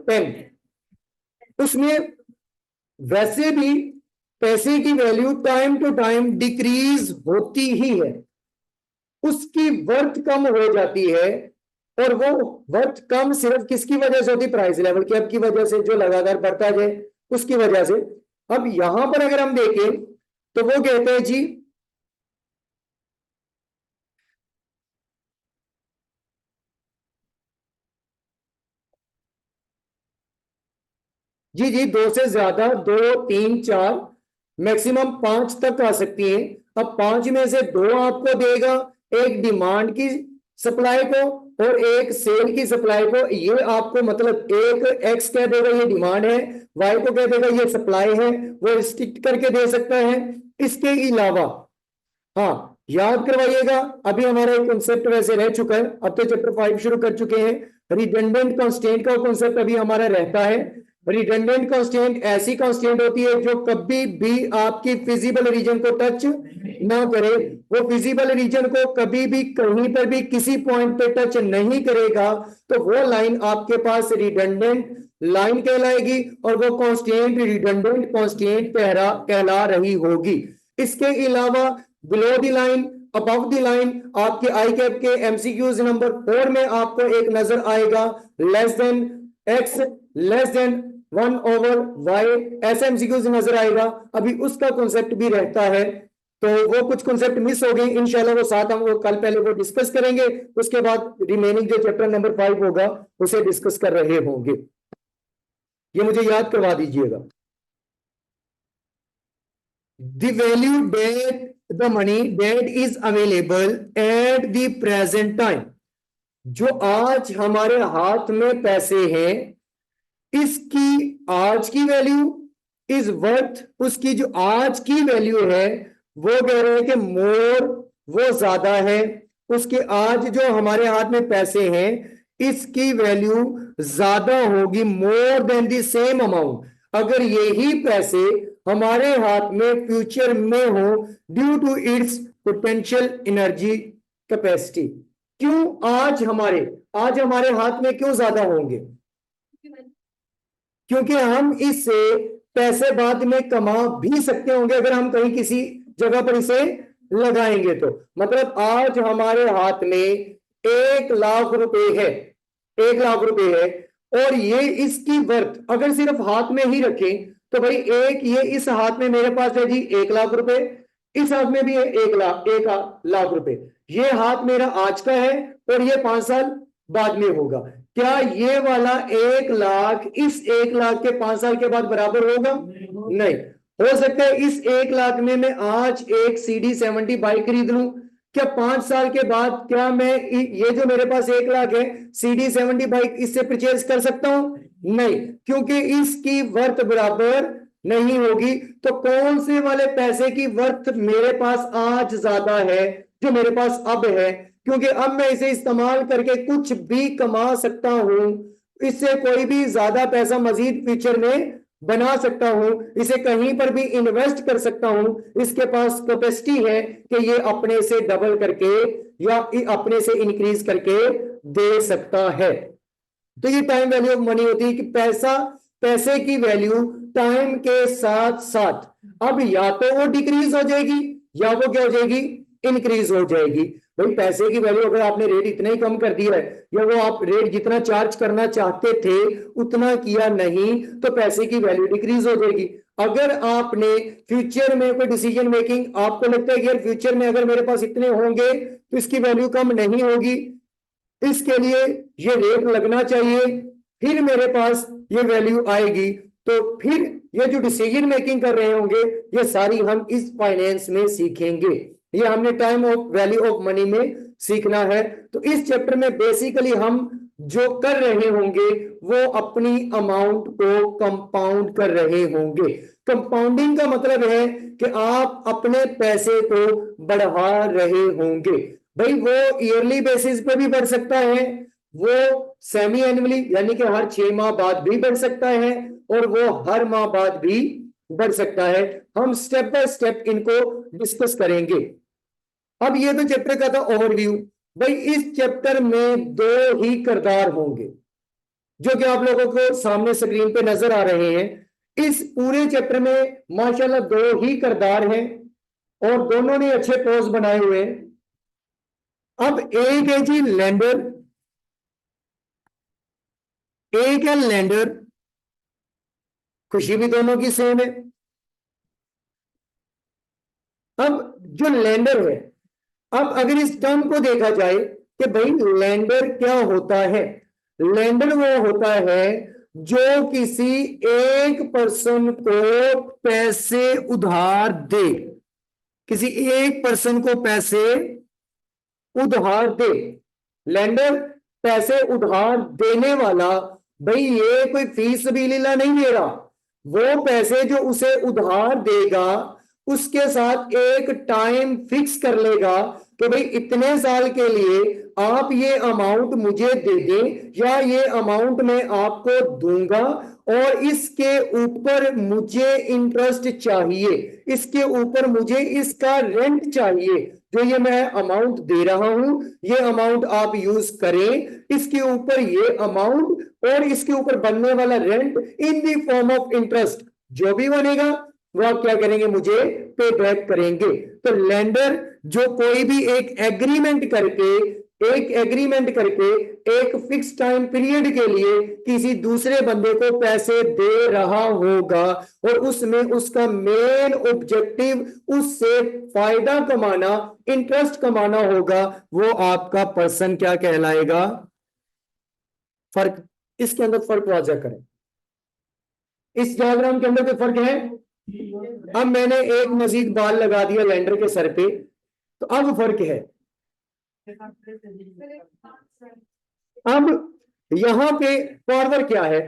10, उसमें वैसे भी पैसे की value time to time decrease होती ही है, उसकी वर्थ कम हो जाती है। और वो वर्थ कम सिर्फ किसकी वजह से होती? प्राइस लेवल की अप की वजह से, जो लगातार बढ़ता जाए उसकी वजह से। अब यहां पर अगर हम देखें तो वो कहते हैं जी, जी जी 2 से ज्यादा, 2 3 4 मैक्सिमम 5 तक आ सकती हैं। अब 5 में से 2 आपको देगा, एक डिमांड की सप्लाई को और एक सेल की सप्लाई को। ये आपको मतलब एक एक्स कह देगा ये डिमांड है, वाई को कह देगा ये सप्लाई है, वो रिस्ट्रिक्ट करके दे सकता है। इसके अलावा हाँ, याद करवाइएगा, अभी हमारा एक कॉन्सेप्ट वैसे रह चुका है, अब तो चैप्टर 5 शुरू कर चुके हैं। रिडंडेंट कांस्टेंट का कॉन्सेप्ट अभी हमारा रहता है। रिडंडेंट कांस्टेंट ऐसी कांस्टेंट होती है जो कभी भी आपकी फिजिबल रीजन को टच ना करे, वो फिजिबल रीजन को कभी भी कहीं पर भी किसी पॉइंट पे टच नहीं करेगा, तो वो लाइन आपके पास रिडंडेंट लाइन कहलाएगी और वो कांस्टेंट रिडंडेंट कांस्टेंट कहला रही होगी। इसके अलावा below the line, above the line, आपके आई कैप के एमसीक्यूज नंबर 4 में आपको एक नजर आएगा less than x less than 1/y, ऐसा एमसीक्यूज नजर आएगा। अभी उसका कॉन्सेप्ट भी रहता है, तो वो कुछ कॉन्सेप्ट मिस हो गए, इंशाल्लाह वो साथ हम वो कल पहले वो डिस्कस करेंगे, उसके बाद रिमेनिंग जो चैप्टर नंबर 5 होगा उसे डिस्कस कर रहे होंगे। ये मुझे याद करवा दीजिएगा। The value that the money that is available at the present time, जो आज हमारे हाथ में पैसे हैं, इसकी आज की वैल्यू इज वर्थ, उसकी जो आज की वैल्यू है वो कह रहे हैं कि मोर, वो ज्यादा है, उसके आज जो हमारे हाथ में पैसे हैं इसकी वैल्यू ज्यादा होगी more than the same amount, अगर यही पैसे हमारे हाथ में फ्यूचर में हो due to its potential energy capacity. क्यों आज हमारे हाथ में क्यों ज्यादा होंगे? क्योंकि हम इससे पैसे बाद में कमा भी सकते होंगे अगर हम कहीं किसी जगह पर इसे लगाएंगे तो। मतलब आज हमारे हाथ में 1,00,000 रुपए है, 1,00,000 रुपए है, और ये इसकी वर्थ अगर सिर्फ हाथ में ही रखें तो भाई ये इस हाथ में मेरे पास है जी 1,00,000 रुपए, इस हाथ में भी है 1,00,000 रुपए, ये हाथ मेरा आज का है और ये 5 साल बाद में होगा। क्या ये वाला 1,00,000 इस 1,00,000 के 5 साल के बाद बराबर होगा? नहीं हो सकता है इस 1,00,000 में मैं आज एक CD70 बाइक खरीद लूं, क्या 5 साल के बाद क्या मैं ये जो मेरे पास 1,00,000 है CD70 बाइक इससे परचेज कर सकता हूं? नहीं, क्योंकि इसकी वर्थ बराबर नहीं होगी। तो कौन से वाले पैसे की वर्थ मेरे पास आज ज्यादा है जो मेरे पास अब है? क्योंकि अब मैं इसे इस्तेमाल करके कुछ भी कमा सकता हूं, इससे कोई भी ज्यादा पैसा मजीद फ्यूचर में बना सकता हूं, इसे कहीं पर भी इन्वेस्ट कर सकता हूं, इसके पास कैपेसिटी है कि ये अपने से डबल करके या अपने से इंक्रीज करके दे सकता है। तो ये टाइम वैल्यू ऑफ मनी होती है कि पैसे की वैल्यू टाइम के साथ साथ अब या तो वो डिक्रीज हो जाएगी या वो क्या हो जाएगी, इंक्रीज हो जाएगी। भाई पैसे की वैल्यू अगर आपने रेट इतना ही कम कर दिया है या वो आप रेट जितना चार्ज करना चाहते थे उतना किया नहीं तो पैसे की वैल्यू डिक्रीज हो जाएगी। अगर आपने फ्यूचर में कोई डिसीजन मेकिंग, आपको लगता है कि यार फ्यूचर में अगर मेरे पास इतने होंगे तो इसकी वैल्यू कम नहीं होगी, इसके लिए ये रेट लगना चाहिए, फिर मेरे पास ये वैल्यू आएगी, तो फिर ये जो डिसीजन मेकिंग कर रहे होंगे ये सारी हम इस फाइनेंस में सीखेंगे। ये हमने time of value of money में सीखना है। तो इस चैप्टर में बेसिकली हम जो कर रहे होंगे वो अपनी अमाउंट को कंपाउंड कर रहे होंगे। कंपाउंडिंग का मतलब है कि आप अपने पैसे को बढ़ा रहे होंगे। भाई वो ईयरली बेसिस पे भी बढ़ सकता है, वो सेमी एनुअली यानी कि हर 6 माह बाद भी बढ़ सकता है और वो हर माह बाद भी बढ़ सकता है। हम स्टेप बाय स्टेप इनको डिस्कस करेंगे। अब ये तो चैप्टर का था ओवरव्यू। भाई इस चैप्टर में 2 ही किरदार होंगे जो कि आप लोगों को सामने स्क्रीन पे नजर आ रहे हैं। इस पूरे चैप्टर में माशाल्लाह 2 ही किरदार हैं और दोनों ने अच्छे पोज बनाए हुए हैं। अब एक है जी लैंडर, एक है लैंडर, खुशी भी दोनों की सेम है। अब जो लैंडर है, अब अगर इस टर्म को देखा जाए कि भाई लैंडर क्या होता है, लैंडर वो होता है जो किसी एक पर्सन को पैसे उधार दे, किसी एक पर्सन को पैसे उधार दे। लैंडर पैसे उधार देने वाला, भाई ये कोई फीस सबीलिल्लाह नहीं दे रहा, वो पैसे जो उसे उधार देगा उसके साथ एक टाइम फिक्स कर लेगा कि भाई इतने साल के लिए आप ये अमाउंट मुझे दे दें या ये अमाउंट मैं आपको दूंगा और इसके ऊपर मुझे इंटरेस्ट चाहिए, इसके ऊपर मुझे इसका रेंट चाहिए, जो ये मैं अमाउंट दे रहा हूं ये अमाउंट आप यूज करें, इसके ऊपर ये अमाउंट और इसके ऊपर बनने वाला rent in the form of interest जो भी बनेगा वो आप क्या करेंगे, मुझे पे बैक करेंगे। तो लेंडर जो कोई भी एक एग्रीमेंट करके एक फिक्स टाइम पीरियड के लिए किसी दूसरे बंदे को पैसे दे रहा होगा और उसमें उसका मेन ऑब्जेक्टिव उससे फायदा कमाना, इंटरेस्ट कमाना होगा, वो आपका पर्सन क्या कहलाएगा। फर्क, इसके अंदर फर्क वाज़ह करें, इस डायग्राम के अंदर कोई फर्क है। अब मैंने एक मजीद बाल लगा दिया लेंडर के सर पे, तो अब फर्क है। अब यहां पे बॉर्डर क्या है,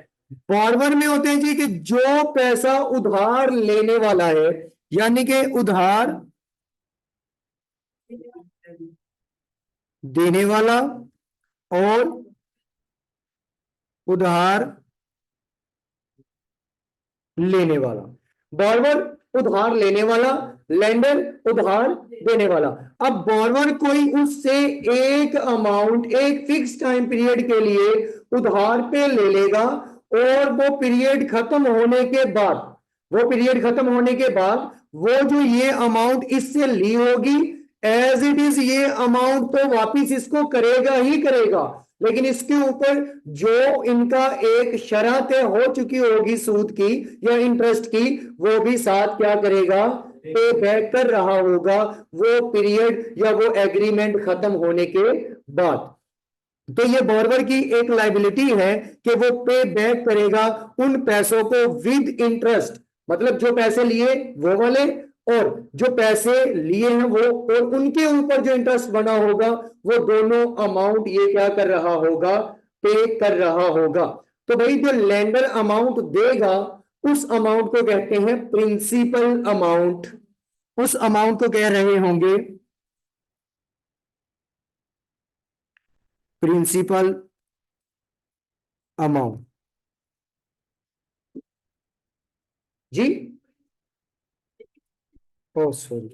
बॉर्डर में होते हैं जी कि जो पैसा उधार लेने वाला है, यानी कि उधार देने वाला और उधार लेने वाला। बॉर्डर उधार लेने वाला, लेंडर उधार देने वाला। अब बॉर्डर कोई उससे एक अमाउंट एक फिक्स टाइम पीरियड के लिए उधार पे ले लेगा और वो पीरियड खत्म होने के बाद वो जो ये अमाउंट इससे ली होगी एज इट इज ये अमाउंट तो वापिस इसको करेगा ही करेगा, लेकिन इसके ऊपर जो इनका एक शरह तय हो चुकी होगी सूद की या इंटरेस्ट की, वो भी साथ क्या करेगा, पे बैक कर रहा होगा वो पीरियड या वो एग्रीमेंट खत्म होने के बाद। तो ये बॉर्वर की एक लाइबिलिटी है कि वो पे बैक करेगा उन पैसों को विद इंटरेस्ट, मतलब जो पैसे लिए वो वाले और जो पैसे लिए हैं वो, और उनके ऊपर जो इंटरेस्ट बना होगा वो दोनों अमाउंट ये क्या कर रहा होगा, पे कर रहा होगा। तो भाई जो लेंडर अमाउंट देगा उस अमाउंट को कहते हैं प्रिंसिपल अमाउंट, उस अमाउंट को कह रहे होंगे प्रिंसिपल अमाउंट जी। ओ सॉरी,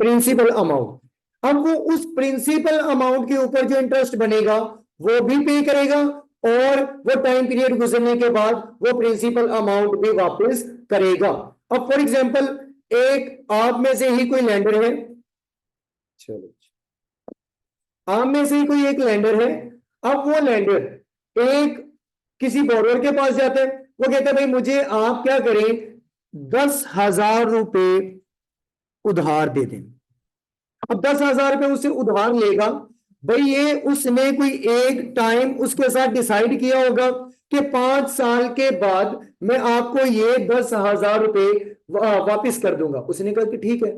प्रिंसिपल अमाउंट। अब वो उस प्रिंसिपल अमाउंट के ऊपर जो इंटरेस्ट बनेगा वो भी पे करेगा और वो टाइम पीरियड गुजरने के बाद वो प्रिंसिपल अमाउंट भी वापस करेगा। अब फॉर एग्जांपल एक आप में से ही कोई लेंडर है, चलो आप में से ही कोई एक लेंडर है, अब वो लेंडर एक किसी बोरोवर के पास जाता है, वो कहता है भाई मुझे आप क्या करें 10,000 रुपए उधार दे दें। अब 10,000 रुपए उससे उधार लेगा, भाई ये उसने कोई एक टाइम उसके साथ डिसाइड किया होगा कि 5 साल के बाद मैं आपको ये 10,000 रुपए वापिस कर दूंगा। उसने कहा कि ठीक है,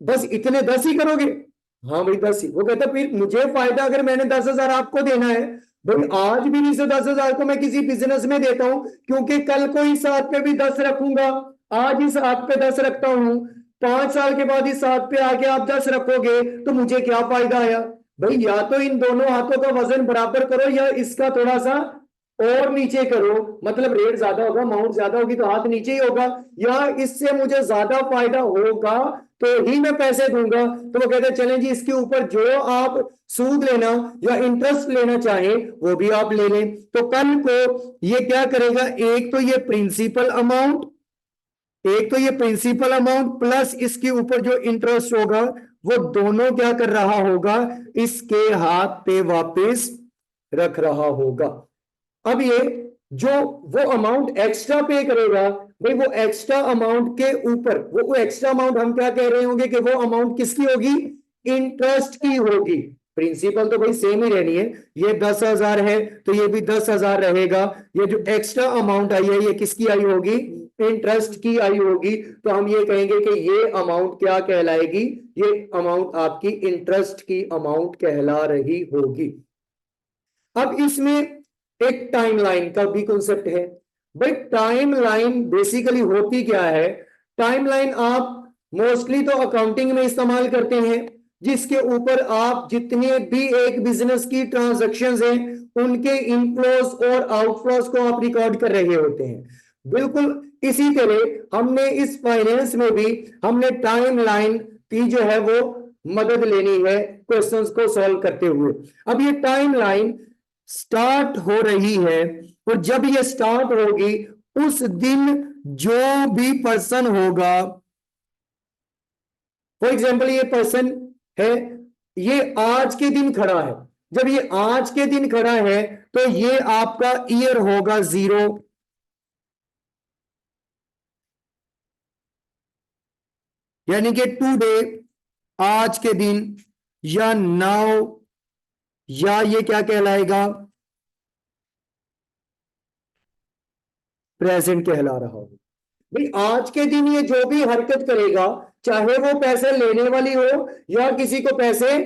बस इतने 10 ही करोगे, हाँ भाई 10 ही। वो कहता फिर मुझे फायदा अगर मैंने 10,000 आपको देना है, भाई आज भी इसे 10,000 को मैं किसी बिजनेस में देता हूं क्योंकि कल को इस हाथ पे भी 10 रखूंगा, आज इस हाथ पे 10 रखता हूं, 5 साल के बाद इस हाथ पे आके आप 10 रखोगे तो मुझे क्या फायदा आया। भाई या तो इन दोनों हाथों का वजन बराबर करो या इसका थोड़ा सा और नीचे करो, मतलब रेट ज्यादा होगा, अमाउंट ज्यादा होगी तो हाथ नीचे ही होगा, या इससे मुझे ज्यादा फायदा होगा तो ही मैं पैसे दूंगा। तो वो कहते हैं चलें जी इसके ऊपर जो आप सूद लेना या इंटरेस्ट लेना चाहें वो भी आप ले लें। तो कल को ये क्या करेगा, एक तो ये प्रिंसिपल अमाउंट प्लस इसके ऊपर जो इंटरेस्ट होगा वो दोनों क्या कर रहा होगा, इसके हाथ पे वापस रख रहा होगा। अब ये जो वो अमाउंट एक्स्ट्रा पे करेगा, भाई वो एक्स्ट्रा अमाउंट के ऊपर वो एक्स्ट्रा अमाउंट हम क्या कह रहे होंगे कि वो अमाउंट किसकी होगी, इंटरेस्ट की होगी। प्रिंसिपल तो भाई सेम ही रहनी है, ये 10,000 है तो ये भी 10,000 रहेगा। ये जो एक्स्ट्रा अमाउंट आई है ये किसकी आई होगी, इंटरेस्ट की आई होगी। तो हम ये कहेंगे कि ये अमाउंट क्या कहलाएगी, ये अमाउंट आपकी इंटरेस्ट की अमाउंट कहला रही होगी। अब इसमें एक टाइमलाइन का भी कॉन्सेप्ट है, भाई टाइम लाइन बेसिकली होती क्या है? टाइम लाइन आप मोस्टली तो अकाउंटिंग में इस्तेमाल करते हैं, जिसके ऊपर आप जितने भी एक बिजनेस की ट्रांजैक्शंस हैं उनके इनफ्लोज और आउटफ्लोज को आप रिकॉर्ड कर रहे होते हैं। बिल्कुल इसी तरह हमने इस फाइनेंस में भी हमने टाइम लाइन की जो है वो मदद लेनी है क्वेश्चंस को सॉल्व करते हुए। अब ये टाइम लाइन स्टार्ट हो रही है, और जब ये स्टार्ट होगी उस दिन जो भी पर्सन होगा, फॉर एग्जाम्पल ये पर्सन है, ये आज के दिन खड़ा है, जब ये आज के दिन खड़ा है तो ये आपका ईयर होगा 0, यानी कि टुडे आज के दिन, या नाउ, या ये क्या कहलाएगा? प्रेजेंट कहला रहा हूं। भाई आज के दिन ये जो भी हरकत करेगा, चाहे वो पैसे लेने वाली हो या किसी को पैसे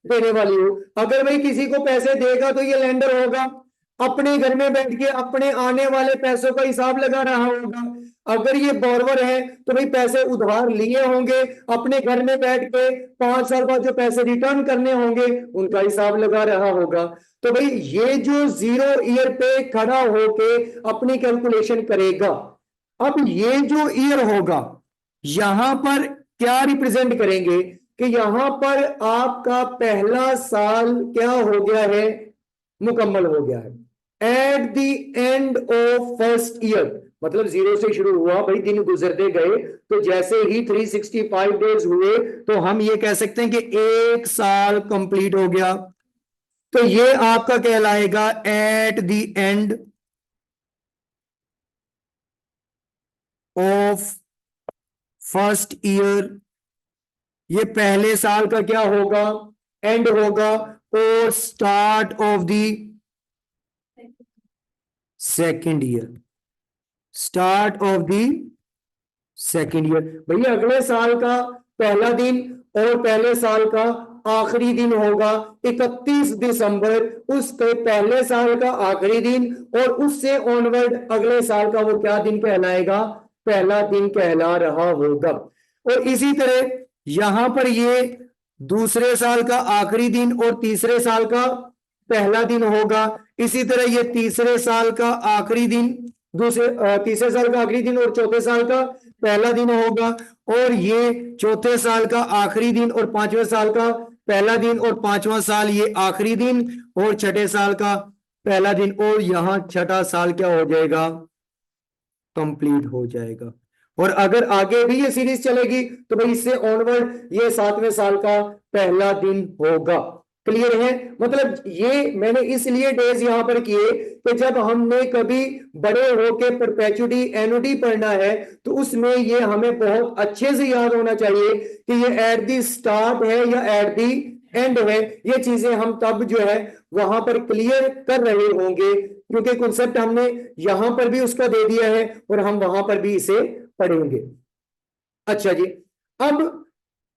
देने वाली हो, अगर भाई किसी को पैसे देगा तो ये लेंडर होगा, अपने घर में बैठ के अपने आने वाले पैसों का हिसाब लगा रहा होगा। अगर ये बोरवर है तो भाई पैसे उधार लिए होंगे, अपने घर में बैठ के 5 साल बाद जो पैसे रिटर्न करने होंगे उनका हिसाब लगा रहा होगा। तो भाई ये जो 0 ईयर पे खड़ा होके अपनी कैलकुलेशन करेगा, अब ये जो ईयर होगा यहां पर क्या रिप्रेजेंट करेंगे कि यहां पर आपका पहला साल क्या हो गया है? मुकम्मल हो गया है। At the end of first year, मतलब 0 से शुरू हुआ भाई, दिन गुजरते गए, तो जैसे ही 365 डेज हुए तो हम ये कह सकते हैं कि 1 साल कंप्लीट हो गया। तो ये आपका कहलाएगा at the end of first year. ये पहले साल का क्या होगा? एंड होगा। और start of the second year, start of the second year. भैया अगले साल का पहला दिन और पहले साल का आखिरी दिन होगा 31 दिसंबर, उसके पहले साल का आखिरी दिन, और उससे ऑनवर्ड अगले साल का वो क्या दिन कहलाएगा? पहला दिन कहला रहा होगा। और इसी तरह यहां पर ये दूसरे साल का आखिरी दिन और तीसरे साल का पहला दिन होगा। इसी तरह ये तीसरे साल का आखिरी दिन, तीसरे साल का आखिरी दिन और चौथे साल का पहला दिन होगा। और ये चौथे साल का आखिरी दिन और पांचवें साल का पहला दिन, और पांचवा साल ये आखिरी दिन और छठे साल का पहला दिन, और यहां छठा साल क्या हो जाएगा? कंप्लीट हो जाएगा। और अगर आगे भी ये सीरीज चलेगी तो भाई इससे ऑनवर्ड ये 7वें साल का पहला दिन होगा। क्लियर है? मतलब ये मैंने इसलिए डेज यहां पर किए कि जब हमने कभी बड़े होके परपेचुटी एनुटी पढ़ना है तो उसमें ये हमें बहुत अच्छे से याद होना चाहिए कि ये एट दी स्टार्ट है या एट दी एंड है। ये चीजें हम तब जो है वहां पर क्लियर कर रहे होंगे, क्योंकि कॉन्सेप्ट हमने यहां पर भी उसका दे दिया है और हम वहां पर भी इसे पढ़ेंगे। अच्छा जी, अब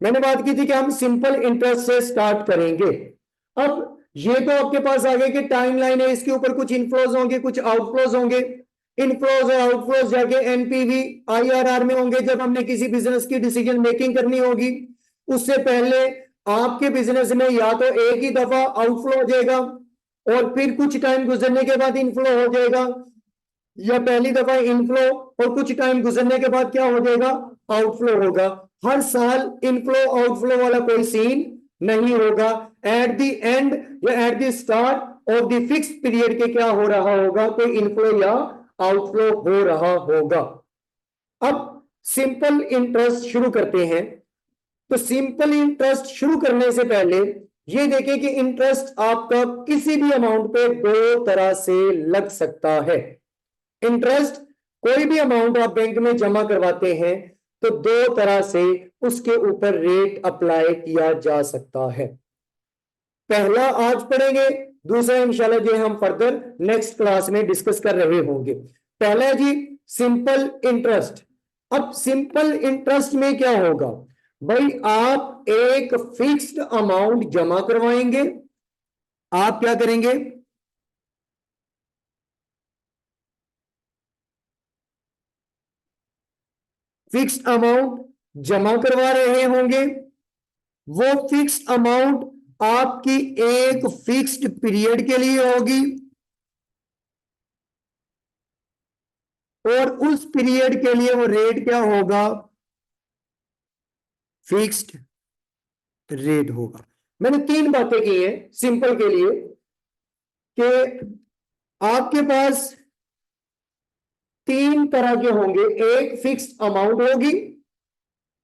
मैंने बात की थी कि हम सिंपल इंटरेस्ट से स्टार्ट करेंगे। अब ये तो आपके पास आ गया कि टाइमलाइन है, इसके ऊपर कुछ इनफ्लोज होंगे कुछ आउटफ्लोज होंगे। इनफ्लोज और आउटफ्लोज जाके एनपीवी आईआरआर में होंगे जब हमने किसी बिजनेस की डिसीजन मेकिंग करनी होगी। उससे पहले आपके बिजनेस में या तो एक ही दफा आउटफ्लो हो जाएगा और फिर कुछ टाइम गुजरने के बाद इनफ्लो हो जाएगा, या पहली दफा इनफ्लो और कुछ टाइम गुजरने के बाद क्या हो जाएगा? आउटफ्लो होगा। हर साल इनफ्लो आउटफ्लो वाला कोई सीन नहीं होगा। एट द एंड या at the start of the fix period के क्या हो रहा होगा? कोई इनफ्लो या आउटफ्लो हो रहा होगा। अब सिंपल इंटरेस्ट शुरू करते हैं। तो सिंपल इंटरेस्ट शुरू करने से पहले ये देखें कि इंटरेस्ट आपका किसी भी अमाउंट पे दो तरह से लग सकता है। इंटरेस्ट कोई भी अमाउंट आप बैंक में जमा करवाते हैं तो दो तरह से उसके ऊपर रेट अप्लाई किया जा सकता है। पहला आज पढ़ेंगे, दूसरा इंशाल्लाह जो हम फर्दर नेक्स्ट क्लास में डिस्कस कर रहे होंगे। पहला जी सिंपल इंटरेस्ट। अब सिंपल इंटरेस्ट में क्या होगा भाई? आप एक फिक्स्ड अमाउंट जमा करवाएंगे। आप क्या करेंगे? फिक्स्ड अमाउंट जमा करवा रहे होंगे, वो फिक्स्ड अमाउंट आपकी एक फिक्स्ड पीरियड के लिए होगी और उस पीरियड के लिए वो रेट क्या होगा, फिक्स्ड रेट होगा। मैंने तीन बातें की हैं सिंपल के लिए कि आपके पास तीन तरह के होंगे। एक फिक्स्ड अमाउंट होगी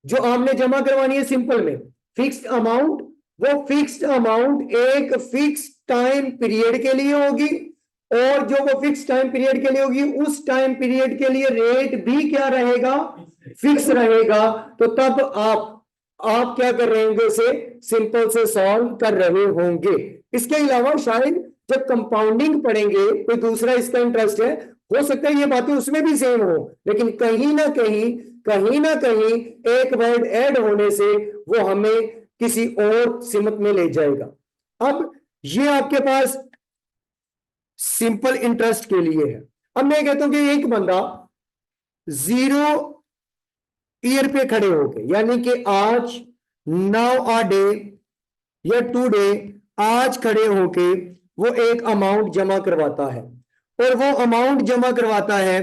जो आपने जमा करवानी है सिंपल में, फिक्स्ड अमाउंट, वो फिक्स्ड अमाउंट एक फिक्स टाइम पीरियड के लिए होगी और जो वो फिक्स टाइम पीरियड के लिए होगी उस टाइम पीरियड के लिए रेट भी क्या रहेगा, फिक्स रहेगा। तो तब आप क्या कर रहे होंगे, इसे सिंपल से सॉल्व कर रहे होंगे। इसके अलावा शायद जब कंपाउंडिंग पढ़ेंगे कोई दूसरा इसका इंटरेस्ट है, हो सकता है ये बातें उसमें भी सेम हो, लेकिन कहीं ना कहीं एक वर्ड ऐड होने से वो हमें किसी और सिमत में ले जाएगा। अब ये आपके पास सिंपल इंटरेस्ट के लिए है। अब मैं कहता हूं कि एक बंदा 0 ईयर पे खड़े होके, यानी कि आज नाउ अ डे या टुडे, आज खड़े होके वो एक अमाउंट जमा करवाता है और वो अमाउंट जमा करवाता है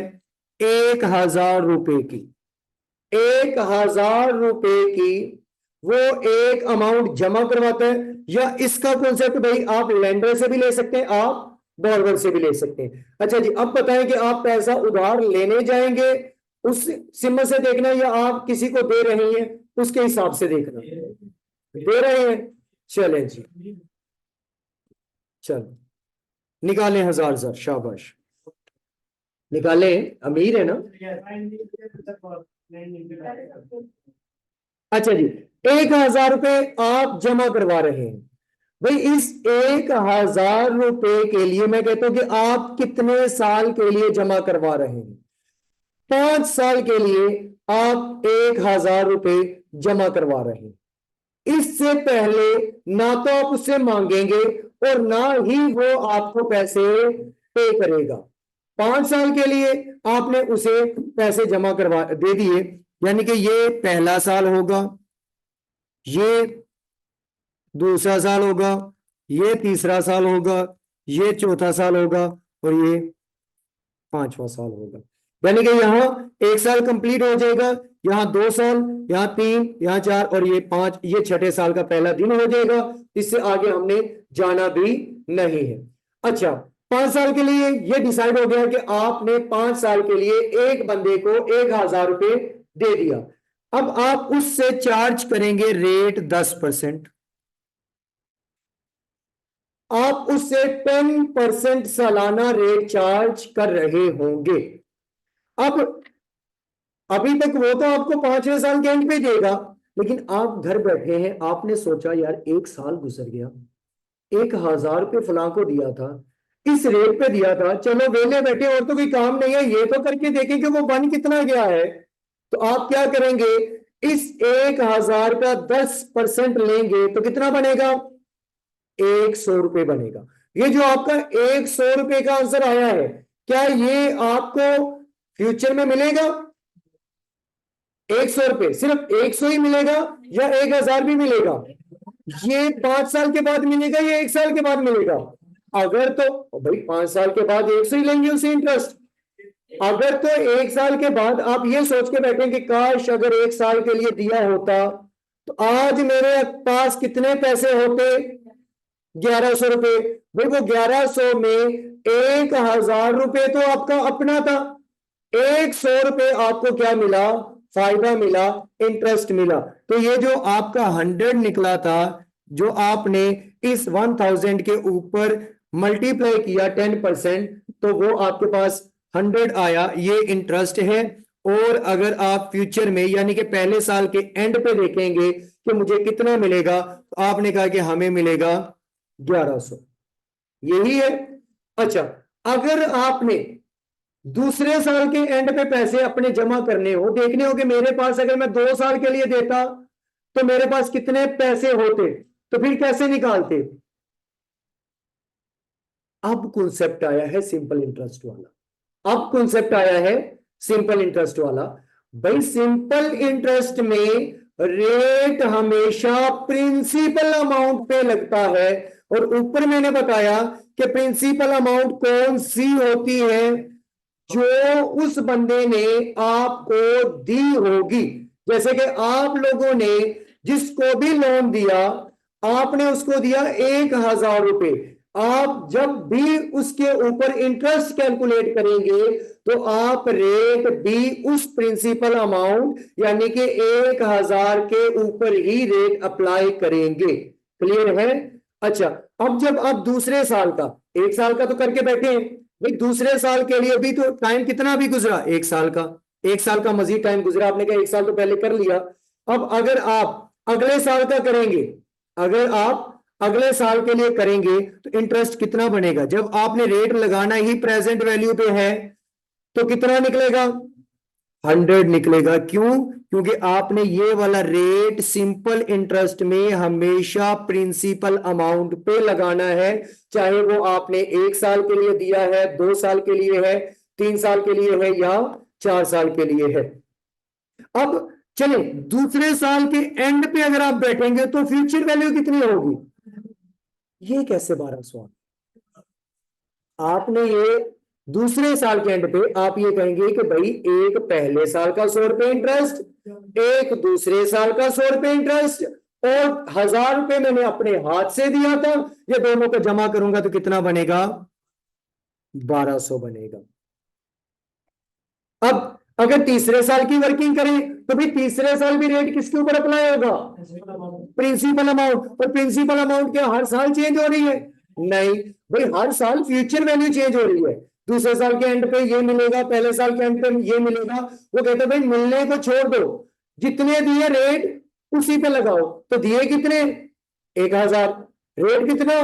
1,000 रुपए की। 1,000 रुपए की वो एक अमाउंट जमा करवाता है। या इसका कॉन्सेप्ट भाई आप लेंडर से भी ले सकते हैं, आप बॉर्डर से भी ले सकते हैं। अच्छा जी, अब बताएं कि आप पैसा उधार लेने जाएंगे उस सिम से देखना या आप किसी को दे रहे हैं उसके हिसाब से देखना, दे रहे हैं। चलें जी, चलो निकालें 1,000, शाबाश निकालें, अमीर है ना। अच्छा जी, 1,000 रुपए आप जमा करवा रहे हैं। भाई इस 1,000 रुपए के लिए मैं कहता हूं कि आप कितने साल के लिए जमा करवा रहे हैं, 5 साल के लिए आप 1,000 रुपए जमा करवा रहे हैं। इससे पहले ना तो आप उससे मांगेंगे और ना ही वो आपको पैसे पे करेगा। 5 साल के लिए आपने उसे पैसे जमा करवा दे दिए, यानी कि ये पहला साल होगा, ये दूसरा साल होगा, ये तीसरा साल होगा, ये चौथा साल होगा और ये 5वां साल होगा। यानी कि यहाँ 1 साल कंप्लीट हो जाएगा, यहाँ 2 साल, यहाँ 3, यहाँ 4 और ये 5, ये छठे साल का पहला दिन हो जाएगा। इससे आगे हमने जाना भी नहीं है। अच्छा, 5 साल के लिए ये डिसाइड हो गया कि आपने 5 साल के लिए एक बंदे को 1,000 रुपए दे दिया। अब आप उससे चार्ज करेंगे रेट 10%, आप उससे 10% सालाना रेट चार्ज कर रहे होंगे। अब अभी तक वो तो आपको 5वें साल के एंड पे देगा, लेकिन आप घर बैठे हैं, आपने सोचा यार 1 साल गुजर गया, 1,000 रुपये फलां को दिया था, इस रेट पे दिया था, चलो वेले बैठे और तो कोई काम नहीं है, ये तो करके देखें कि वो बन कितना गया है। तो आप क्या करेंगे, इस 1,000 का 10% लेंगे तो कितना बनेगा, 100 रुपए बनेगा। ये जो आपका 100 रुपए का आंसर आया है, क्या ये आपको फ्यूचर में मिलेगा? 100 रुपए सिर्फ 100 ही मिलेगा या 1,000 भी मिलेगा? ये 5 साल के बाद मिलेगा या 1 साल के बाद मिलेगा? अगर तो भाई 5 साल के बाद 100 ही लेंगे उसे इंटरेस्ट। अगर तो 1 साल के बाद आप ये सोच के बैठे कि काश अगर 1 साल के लिए दिया होता तो आज मेरे पास कितने पैसे होते, 1,100 रुपए। भाई वो 1,100 में 1,000 रुपए तो आपका अपना था, 100 रुपए आपको क्या मिला, फायदा मिला, इंटरेस्ट मिला। तो ये जो आपका 100 निकला था, जो आपने इस 1,000 के ऊपर मल्टीप्लाई किया 10%, तो वो आपके पास 100 आया, ये इंटरेस्ट है। और अगर आप फ्यूचर में यानी कि पहले साल के एंड पे देखेंगे कि मुझे कितना मिलेगा, तो आपने कहा कि हमें मिलेगा 1,100, यही है। अच्छा, अगर आपने दूसरे साल के एंड पे पैसे अपने जमा करने हो, देखने हो कि मेरे पास अगर मैं 2 साल के लिए देता तो मेरे पास कितने पैसे होते, तो फिर कैसे निकालते? अब कॉन्सेप्ट आया है सिंपल इंटरेस्ट वाला, अब कॉन्सेप्ट आया है सिंपल इंटरेस्ट वाला। भाई सिंपल इंटरेस्ट में रेट हमेशा प्रिंसिपल अमाउंट पे लगता है, और ऊपर मैंने बताया कि प्रिंसिपल अमाउंट कौन सी होती है, जो उस बंदे ने आपको दी होगी। जैसे कि आप लोगों ने जिसको भी लोन दिया, आपने उसको दिया 1,000 रुपए। आप जब भी उसके ऊपर इंटरेस्ट कैलकुलेट करेंगे तो आप रेट भी उस प्रिंसिपल अमाउंट यानी कि 1,000 के ऊपर ही रेट अप्लाई करेंगे। क्लियर है? अच्छा, अब जब आप दूसरे साल का, एक साल का तो करके बैठे हैं भाई, दूसरे साल के लिए भी तो टाइम कितना भी गुजरा, एक साल का, एक साल का मजीद टाइम गुजरा, आपने कहा एक साल तो पहले कर लिया। अब अगर आप अगले साल का करेंगे, अगर आप अगले साल के लिए करेंगे तो इंटरेस्ट कितना बनेगा? जब आपने रेट लगाना ही प्रेजेंट वैल्यू पे है तो कितना निकलेगा? 100 निकलेगा। क्यों? क्योंकि आपने ये वाला रेट सिंपल इंटरेस्ट में हमेशा प्रिंसिपल अमाउंट पे लगाना है, चाहे वो आपने 1 साल के लिए दिया है, 2 साल के लिए है, 3 साल के लिए है, या 4 साल के लिए है। अब चले दूसरे साल के एंड पे अगर आप बैठेंगे तो फ्यूचर वैल्यू कितनी होगी? ये कैसे 1200? आपने ये दूसरे साल के एंड पे आप ये कहेंगे कि भाई एक पहले साल का 100 रुपए इंटरेस्ट, एक दूसरे साल का 100 रुपए इंटरेस्ट, और 1,000 रुपए मैंने अपने हाथ से दिया था, ये दोनों को जमा करूंगा तो कितना बनेगा? 1,200 बनेगा। अब अगर तीसरे साल की वर्किंग करें तो भी तीसरे साल भी रेट किसके ऊपर अप्लाई होगा? Principal amount. और प्रिंसिपल अमाउंट क्या हर साल चेंज हो रही है? नहीं भाई, हर साल फ्यूचर वैल्यू चेंज हो रही है। दूसरे साल के एंड पे ये मिलेगा, पहले साल के एंड पे ये मिलेगा। वो कहते हैं भाई मिलने को छोड़ दो, जितने दिए रेट उसी पे लगाओ। तो दिए कितने? 1,000। रेट कितना?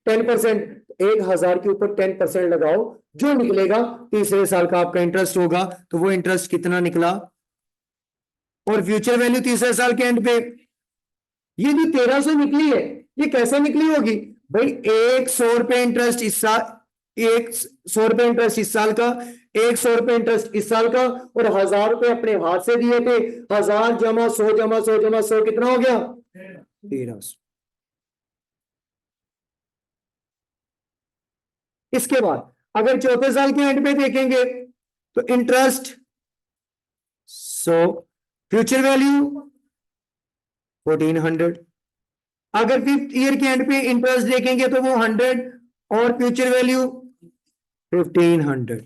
10%। 1,000 के ऊपर 10% लगाओ, जो निकलेगा तीसरे साल का आपका इंटरेस्ट होगा। तो वो इंटरेस्ट कितना निकला? और फ्यूचर वैल्यू तीसरे साल के एंड पे ये जो 1,300 निकली है, ये कैसे निकली होगी भाई? एक 100 रुपए इंटरेस्ट इस साल, एक 100 रुपए इंटरेस्ट इस साल का, एक 100 रुपए इंटरेस्ट इस साल का, और 1,000 रुपए अपने हाथ से दिए थे। 1,000 जमा 100 जमा 100 जमा 100 कितना हो गया? 1,300। इसके बाद अगर चौथे साल के एंड पे देखेंगे तो इंटरेस्ट 100, फ्यूचर वैल्यू 1,400। अगर 5th ईयर के एंड पे इंटरेस्ट देखेंगे तो वो 100 और फ्यूचर वैल्यू 1,500।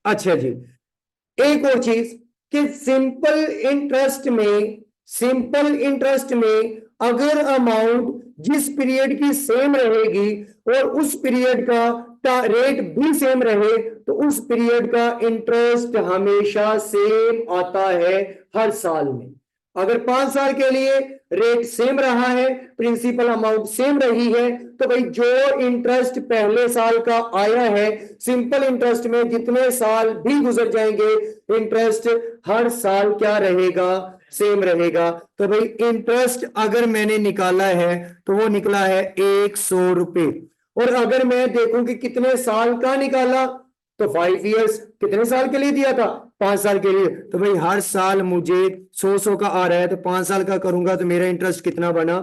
अच्छा जी, एक और चीज कि सिंपल इंटरेस्ट में अगर अमाउंट जिस पीरियड की सेम रहेगी और उस पीरियड का रेट भी सेम रहे तो उस पीरियड का इंटरेस्ट हमेशा सेम आता है हर साल में। अगर 5 साल के लिए रेट सेम रहा है, प्रिंसिपल अमाउंट सेम रही है, तो भाई जो इंटरेस्ट पहले साल का आया है, सिंपल इंटरेस्ट में जितने साल भी गुजर जाएंगे इंटरेस्ट हर साल क्या रहेगा? सेम रहेगा। तो भाई इंटरेस्ट अगर मैंने निकाला है तो वो निकला है 100 रुपए। और अगर मैं देखूं कि कितने साल का निकाला तो 5 इयर्स, कितने साल के लिए दिया था? 5 साल के लिए। तो भाई हर साल मुझे 100 का आ रहा है, तो 5 साल का करूंगा तो मेरा इंटरेस्ट कितना बना?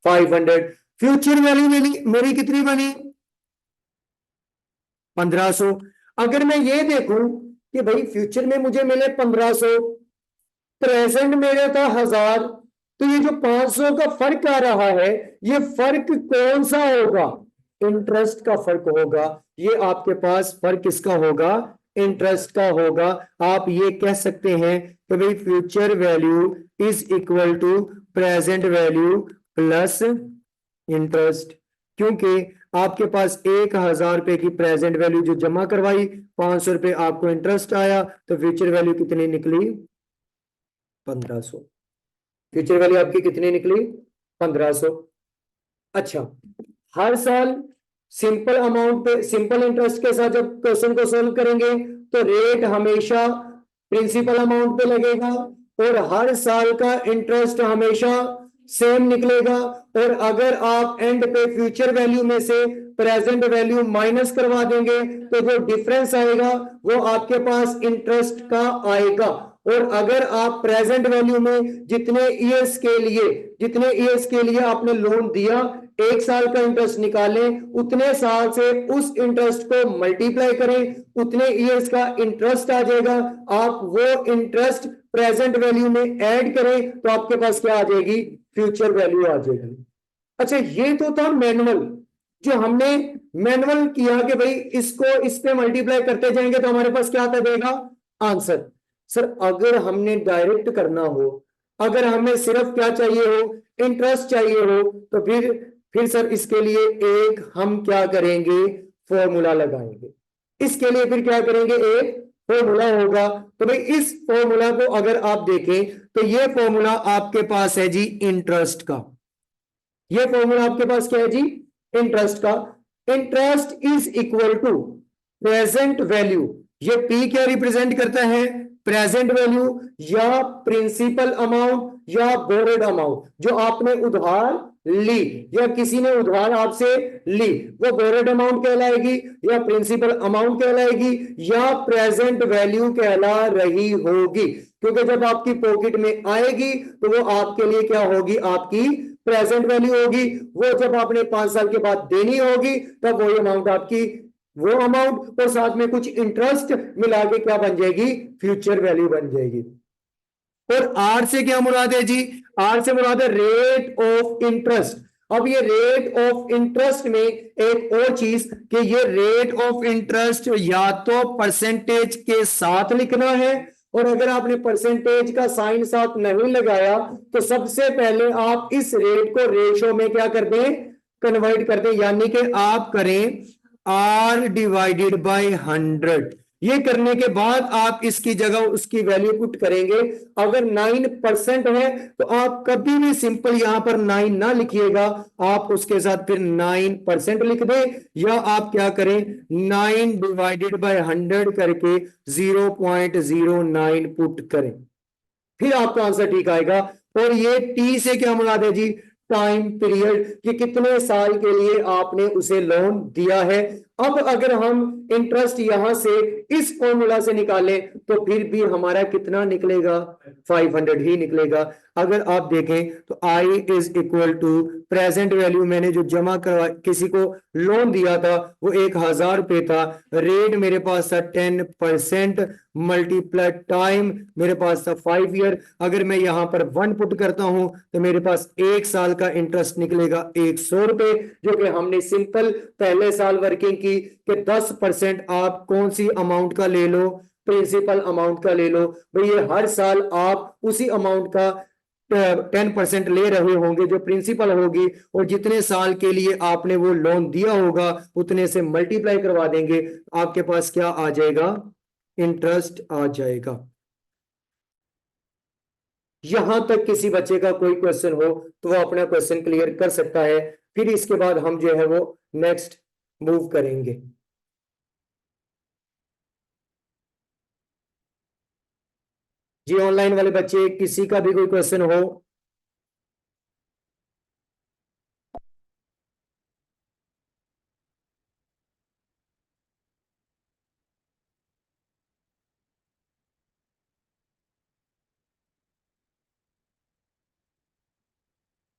500। फ्यूचर वैल्यू मेरी कितनी बनी? 1,500। अगर मैं ये देखूं कि भाई फ्यूचर में मुझे मिले 1,500, प्रेजेंट मेरे था 1,000, तो ये जो 500 का फर्क आ रहा है, ये फर्क कौन सा होगा? इंटरेस्ट का फर्क होगा। ये आपके पास फर्क किसका होगा? इंटरेस्ट का होगा। आप ये कह सकते हैं कि भाई future value is equal to present value plus interest. क्योंकि आपके पास 1,000 रुपए की प्रेजेंट वैल्यू जो जमा करवाई, 500 रुपए आपको इंटरेस्ट आया, तो फ्यूचर वैल्यू कितनी निकली? 1,500। फ्यूचर वैल्यू आपकी कितनी निकली? 1,500। अच्छा, हर साल सिंपल अमाउंट पे सिंपल इंटरेस्ट के साथ जब क्वेश्चन को सोल्व करेंगे तो रेट हमेशा प्रिंसिपल अमाउंट पे लगेगा और हर साल का इंटरेस्ट हमेशा सेम निकलेगा। और अगर आप एंड पे फ्यूचर वैल्यू में से प्रेजेंट वैल्यू माइनस करवा देंगे तो जो डिफरेंस आएगा वो आपके पास इंटरेस्ट का आएगा। और अगर आप प्रेजेंट वैल्यू में जितने ईयर्स के लिए आपने लोन दिया, 1 साल का इंटरेस्ट निकालें, उतने साल से उस इंटरेस्ट को मल्टीप्लाई करें, उतने ईयर्स का इंटरेस्ट आ जाएगा। आप वो इंटरेस्ट प्रेजेंट वैल्यू में ऐड करें तो आपके पास क्या आ जाएगी, फ्यूचर वैल्यू आ जाएगी। अच्छा, ये तो था मैनुअल, जो हमने मैनुअल किया कि भाई इसको इस पे मल्टीप्लाई करते जाएंगे तो हमारे पास क्या आता जाएगा, आंसर। सर अगर हमने डायरेक्ट करना हो, अगर हमें सिर्फ क्या चाहिए हो, इंटरेस्ट चाहिए हो, तो फिर सर इसके लिए एक हम क्या करेंगे, फॉर्मूला लगाएंगे। इसके लिए फिर क्या करेंगे, एक फॉर्मूला होगा। तो भाई इस फॉर्मूला को अगर आप देखें तो ये फॉर्मूला आपके पास है जी इंटरेस्ट का। ये फॉर्मूला आपके पास क्या है जी, इंटरेस्ट का। Interest is equal to present value. ये पी क्या रिप्रेजेंट करता है, प्रेजेंट वैल्यू या प्रिंसिपल अमाउंट या बोरेड अमाउंट, जो आपने उधार ली या किसी ने उधार आपसे ली, वो बोरेड अमाउंट कहलाएगी या प्रिंसिपल अमाउंट कहलाएगी या प्रेजेंट वैल्यू कहला रही होगी। क्योंकि जब आपकी पॉकेट में आएगी तो वो आपके लिए क्या होगी, आपकी प्रेजेंट वैल्यू होगी। वो जब आपने 5 साल के बाद देनी होगी तब वही अमाउंट आपकी, वो अमाउंट और साथ में कुछ इंटरेस्ट मिला के क्या बन जाएगी, फ्यूचर वैल्यू बन जाएगी। और आर से क्या मुराद है जी, आर से मुराद है रेट ऑफ इंटरेस्ट। अब ये रेट ऑफ इंटरेस्ट में एक और चीज कि ये रेट ऑफ इंटरेस्ट या तो परसेंटेज के साथ लिखना है, और अगर आपने परसेंटेज का साइन साथ नहीं लगाया तो सबसे पहले आप इस रेट को रेशो में क्या कर दें, कन्वर्ट कर दें। यानी कि आप करें R डिवाइडेड बाय 100। ये करने के बाद आप इसकी जगह उसकी वैल्यू पुट करेंगे। अगर 9% है तो आप कभी भी सिंपल यहां पर 9 ना लिखिएगा, आप उसके साथ फिर 9% लिख दें, या आप क्या करें 9 डिवाइडेड बाय 100 करके 0.09 पुट करें, फिर आपका आंसर ठीक आएगा। और ये टी से क्या मुराद है जी, टाइम पीरियड, कि कितने साल के लिए आपने उसे लोन दिया है। अब अगर हम इंटरेस्ट यहां से इस फॉर्मूला से निकालें तो फिर भी हमारा कितना निकलेगा, 500 ही निकलेगा। अगर आप देखें तो I is equal to present value, मैंने जो जमा करवा किसी को लोन दिया था वो 1000 रुपए था, रेट मेरे पास था 10%, मल्टीप्लाई टाइम मेरे पास था 5 ईयर। अगर मैं यहां पर 1 पुट करता हूं तो मेरे पास 1 साल का इंटरेस्ट निकलेगा 100 रुपए, जो कि हमने सिंपल पहले साल वर्किंग की कि 10% आप कौन सी अमाउंट का ले लो, प्रिंसिपल अमाउंट का ले लो। भाई ये हर साल आप उसी अमाउंट का 10% ले रहे होंगे जो प्रिंसिपल होगी, और जितने साल के लिए आपने वो लोन दिया होगा उतने से मल्टीप्लाई करवा देंगे, आपके पास क्या आ जाएगा, इंटरेस्ट आ जाएगा। यहां तक किसी बच्चे का कोई क्वेश्चन हो तो वो अपना क्वेश्चन क्लियर कर सकता है, फिर इसके बाद हम जो है वो नेक्स्ट मूव करेंगे। जी ऑनलाइन वाले बच्चे किसी का भी कोई क्वेश्चन हो।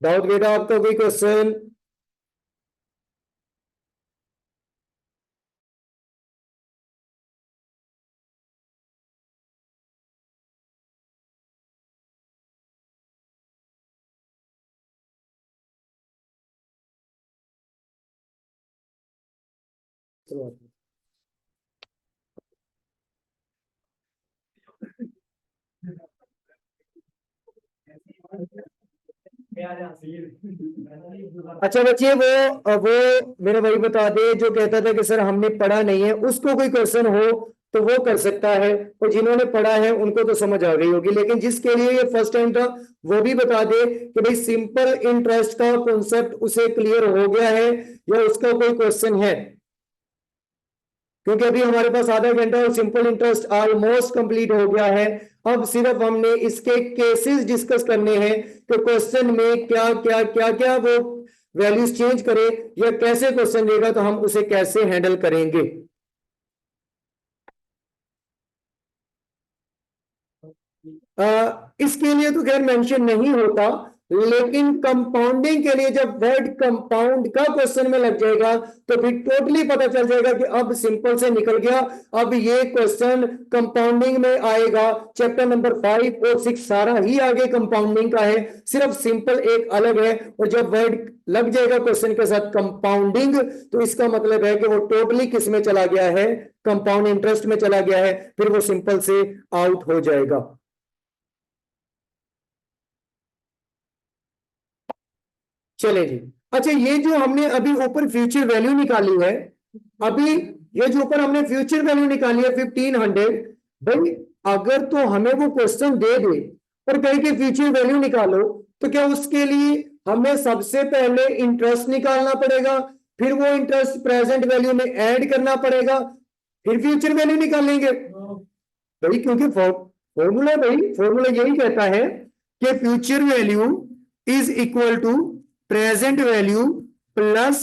दाऊद बेटा आपका कोई क्वेश्चन? अच्छा बच्चे, वो मेरा भाई बता दे जो कहता था कि सर हमने पढ़ा नहीं है, उसको कोई क्वेश्चन हो तो वो कर सकता है, और जिन्होंने पढ़ा है उनको तो समझ आ गई होगी, लेकिन जिसके लिए ये फर्स्ट टाइम था वो भी बता दे कि भाई सिंपल इंटरेस्ट का कॉन्सेप्ट उसे क्लियर हो गया है या उसका कोई क्वेश्चन है। क्योंकि अभी हमारे पास आधा घंटा और सिंपल इंटरेस्ट ऑलमोस्ट कंप्लीट हो गया है। अब सिर्फ हमने इसके केसेस डिस्कस करने हैं कि क्वेश्चन में क्या क्या क्या क्या वो वैल्यूज चेंज करे या कैसे क्वेश्चन देगा तो हम उसे कैसे हैंडल करेंगे। इसके लिए तो खैर मेंशन नहीं होता, लेकिन कंपाउंडिंग के लिए जब वर्ड कंपाउंड का क्वेश्चन में लग जाएगा तो फिर टोटली पता चल जाएगा कि अब सिंपल से निकल गया, अब ये क्वेश्चन कंपाउंडिंग में आएगा। चैप्टर नंबर 5 और 6 सारा ही आगे कंपाउंडिंग का है, सिर्फ सिंपल एक अलग है। और जब वर्ड लग जाएगा क्वेश्चन के साथ कंपाउंडिंग, तो इसका मतलब है कि वो टोटली किस में चला गया है, कंपाउंड इंटरेस्ट में चला गया है, फिर वो सिंपल से आउट हो जाएगा। चले जी। अच्छा, ये जो हमने अभी ऊपर फ्यूचर वैल्यू निकाली है, अभी ये जो ऊपर हमने फ्यूचर वैल्यू निकाली है 1500, भाई अगर तो हमें वो क्वेश्चन दे दे और कहीं के फ्यूचर वैल्यू निकालो, तो क्या उसके लिए हमें सबसे पहले इंटरेस्ट निकालना पड़ेगा, फिर वो इंटरेस्ट प्रेजेंट वैल्यू में ऐड करना पड़ेगा, फिर फ्यूचर वैल्यू निकालेंगे भाई? क्योंकि फॉर्मूला भाई, फॉर्मूला यही कहता है कि future value is equal to present value plus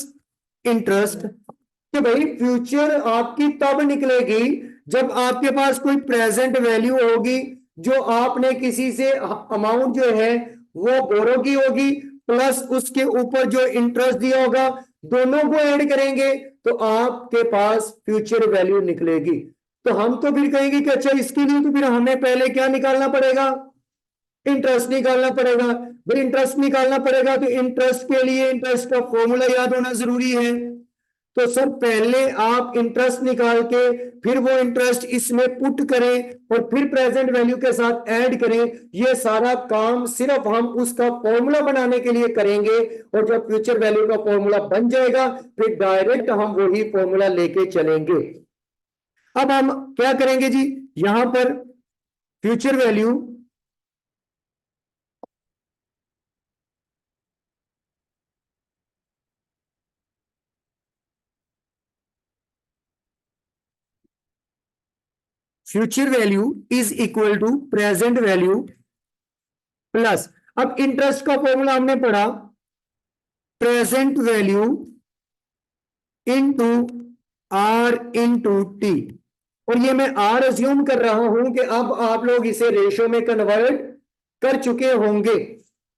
interest. कि भाई फ्यूचर आपकी तब निकलेगी जब आपके पास कोई प्रेजेंट वैल्यू होगी, जो आपने किसी से अमाउंट जो है वो बोरो की होगी, प्लस उसके ऊपर जो इंटरेस्ट दिया होगा, दोनों को ऐड करेंगे तो आपके पास फ्यूचर वैल्यू निकलेगी। तो हम तो फिर कहेंगे कि अच्छा, इसके लिए तो फिर हमें पहले क्या निकालना पड़ेगा, इंटरेस्ट निकालना पड़ेगा। भाई इंटरेस्ट निकालना पड़ेगा तो इंटरेस्ट के लिए इंटरेस्ट का फॉर्मूला याद होना जरूरी है। तो सर पहले आप इंटरेस्ट निकाल के फिर वो इंटरेस्ट इसमें पुट करें और फिर प्रेजेंट वैल्यू के साथ ऐड करें। ये सारा काम सिर्फ हम उसका फॉर्मूला बनाने के लिए करेंगे, और जब फ्यूचर वैल्यू का फॉर्मूला बन जाएगा फिर डायरेक्ट हम वही फॉर्मूला लेके चलेंगे। अब हम क्या करेंगे जी, यहां पर future value future value is equal to present value plus, अब इंटरेस्ट का फॉर्मूला हमने पढ़ा, present value into R into T. और ये मैं आर अज्यूम कर रहा हूं कि अब आप लोग इसे रेशो में कन्वर्ट कर चुके होंगे।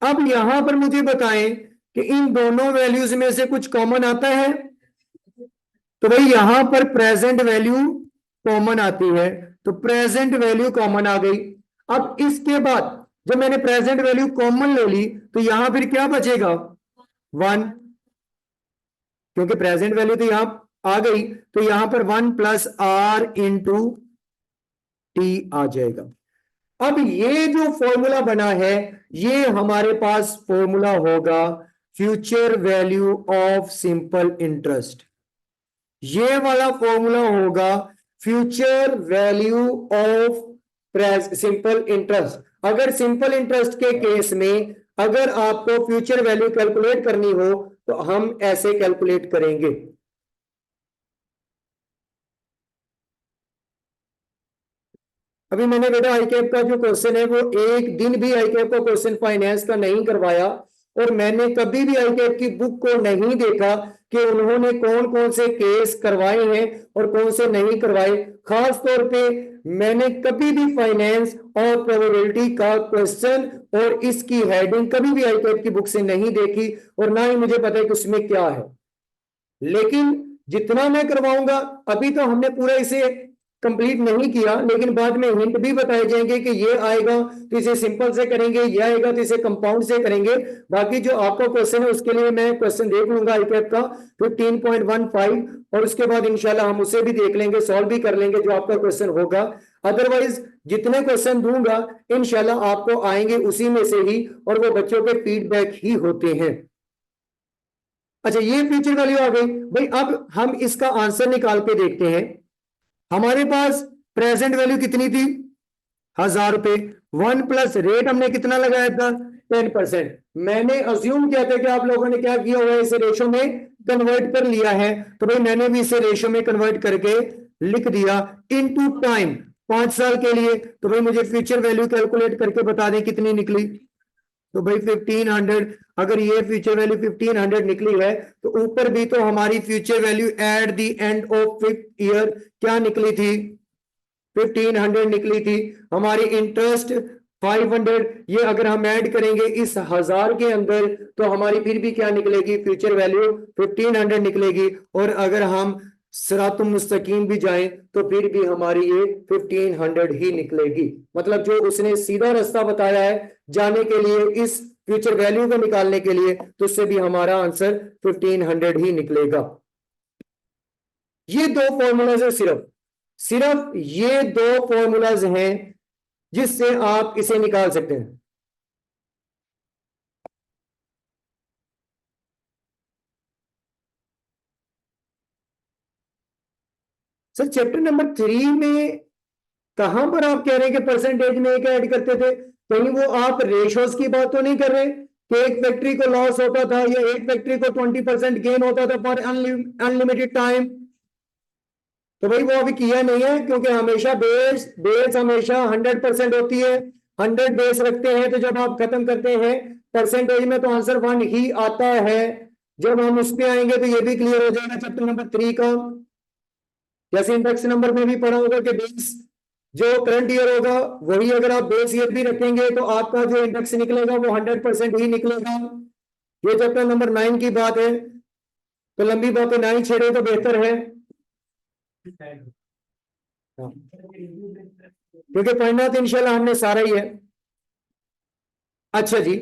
अब यहां पर मुझे बताएं कि इन दोनों वैल्यूज में से कुछ कॉमन आता है, तो भाई यहां पर प्रेजेंट वैल्यू कॉमन आती है, तो प्रेजेंट वैल्यू कॉमन आ गई। अब इसके बाद जब मैंने प्रेजेंट वैल्यू कॉमन ले ली तो यहां फिर क्या बचेगा, 1, क्योंकि प्रेजेंट वैल्यू तो यहां आ गई, तो यहां पर 1 प्लस आर इंटू टी आ जाएगा। अब ये जो फॉर्मूला बना है, ये हमारे पास फॉर्मूला होगा future value of simple interest. ये वाला फॉर्मूला होगा future value of simple interest. अगर सिंपल इंटरेस्ट के केस में अगर आपको फ्यूचर वैल्यू कैलकुलेट करनी हो तो हम ऐसे कैलकुलेट करेंगे। अभी मैंने बेटा आईकेएफ का जो क्वेश्चन है वो एक दिन भी आईकेएफ का क्वेश्चन फाइनेंस का नहीं करवाया, और मैंने कभी भी आईकेएफ की बुक को नहीं देखा कि उन्होंने कौन कौन से केस करवाए हैं और कौन से नहीं करवाए। खास तौर पे मैंने कभी भी फाइनेंस और प्रोबेबिलिटी का क्वेश्चन और इसकी हेडिंग कभी भी आईकेएफ की बुक से नहीं देखी, और ना ही मुझे पता है कि उसमें क्या है। लेकिन जितना मैं करवाऊंगा, अभी तो हमने पूरा इसे कंप्लीट नहीं किया, लेकिन बाद में हिंट भी बताए जाएंगे कि ये आएगा तो इसे सिंपल से करेंगे, ये आएगा तो इसे कंपाउंड से करेंगे। बाकी जो आपका क्वेश्चन है उसके लिए मैं क्वेश्चन देख लूंगा आईकेएफ का 15.15, और उसके बाद इंशाल्लाह हम उसे भी देख लेंगे, सॉल्व भी कर लेंगे जो आपका क्वेश्चन होगा। अदरवाइज जितने क्वेश्चन दूंगा इंशाल्लाह आपको आएंगे उसी में से ही, और वो बच्चों के फीडबैक ही होते हैं। अच्छा, ये फ्यूचर वैल्यू आ गई भाई। अब हम इसका आंसर निकाल के देखते हैं। हमारे पास प्रेजेंट वैल्यू कितनी थी, 1000 रुपए। 1 प्लस रेट हमने कितना लगाया था, 10%। मैंने अज्यूम किया था कि आप लोगों ने क्या किया हुआ है, इसे रेशो में कन्वर्ट कर लिया है, तो भाई मैंने भी इसे रेशो में कन्वर्ट करके लिख दिया। इनटू टाइम 5 साल के लिए, तो भाई मुझे फ्यूचर वैल्यू कैलकुलेट करके बता दें कितनी निकली। तो भाई 1500, अगर ये फ्यूचर वैल्यू 1500 निकली है तो ऊपर भी तो हमारी future value at the end of 5th year क्या निकली थी, 1500 निकली थी। हमारी इंटरेस्ट 500, ये अगर हम ऐड करेंगे इस 1000 के अंदर तो हमारी फिर भी क्या निकलेगी, फ्यूचर वैल्यू 1500 निकलेगी। और अगर हम सिरातुल मुस्तकीम भी जाएं तो फिर भी हमारी ये 1500 ही निकलेगी। मतलब जो उसने सीधा रास्ता बताया है जाने के लिए इस फ्यूचर वैल्यू को निकालने के लिए, तो उससे भी हमारा आंसर 1500 ही निकलेगा। ये दो फॉर्मूलाज है, सिर्फ सिर्फ ये दो फॉर्मूलाज हैं जिससे आप इसे निकाल सकते हैं। सर चैप्टर नंबर 3 में कहां पर आप कह रहे हैं कि परसेंटेज में एक ऐड करते थे? कहीं वो आप रेशोस की बात तो नहीं कर रहे कि एक फैक्ट्री को लॉस होता था या एक फैक्ट्री को 20% गेन होता था फॉर अनलिमिटेड टाइम? तो भाई वो अभी किया नहीं है, क्योंकि हमेशा बेस बेस हमेशा 100% होती है। 100 बेस रखते हैं तो जब आप खत्म करते हैं परसेंटेज में तो आंसर 1 ही आता है। जब हम उस पे आएंगे तो ये भी क्लियर हो जाएगा चैप्टर नंबर 3 का। जैसे इंडेक्स नंबर में भी पढ़ा होगा कि बेस जो करंट ईयर होगा वही अगर आप बेस ईयर भी रखेंगे तो आपका जो इंडेक्स निकलेगा वो 100% ही निकलेगा। ये चैप्टर नंबर 9 की बात है, तो लंबी बातें ना ही छेड़े तो बेहतर है। हाँ। क्योंकि पढ़ना तो इंशाल्लाह हमने सारा ही है। अच्छा जी,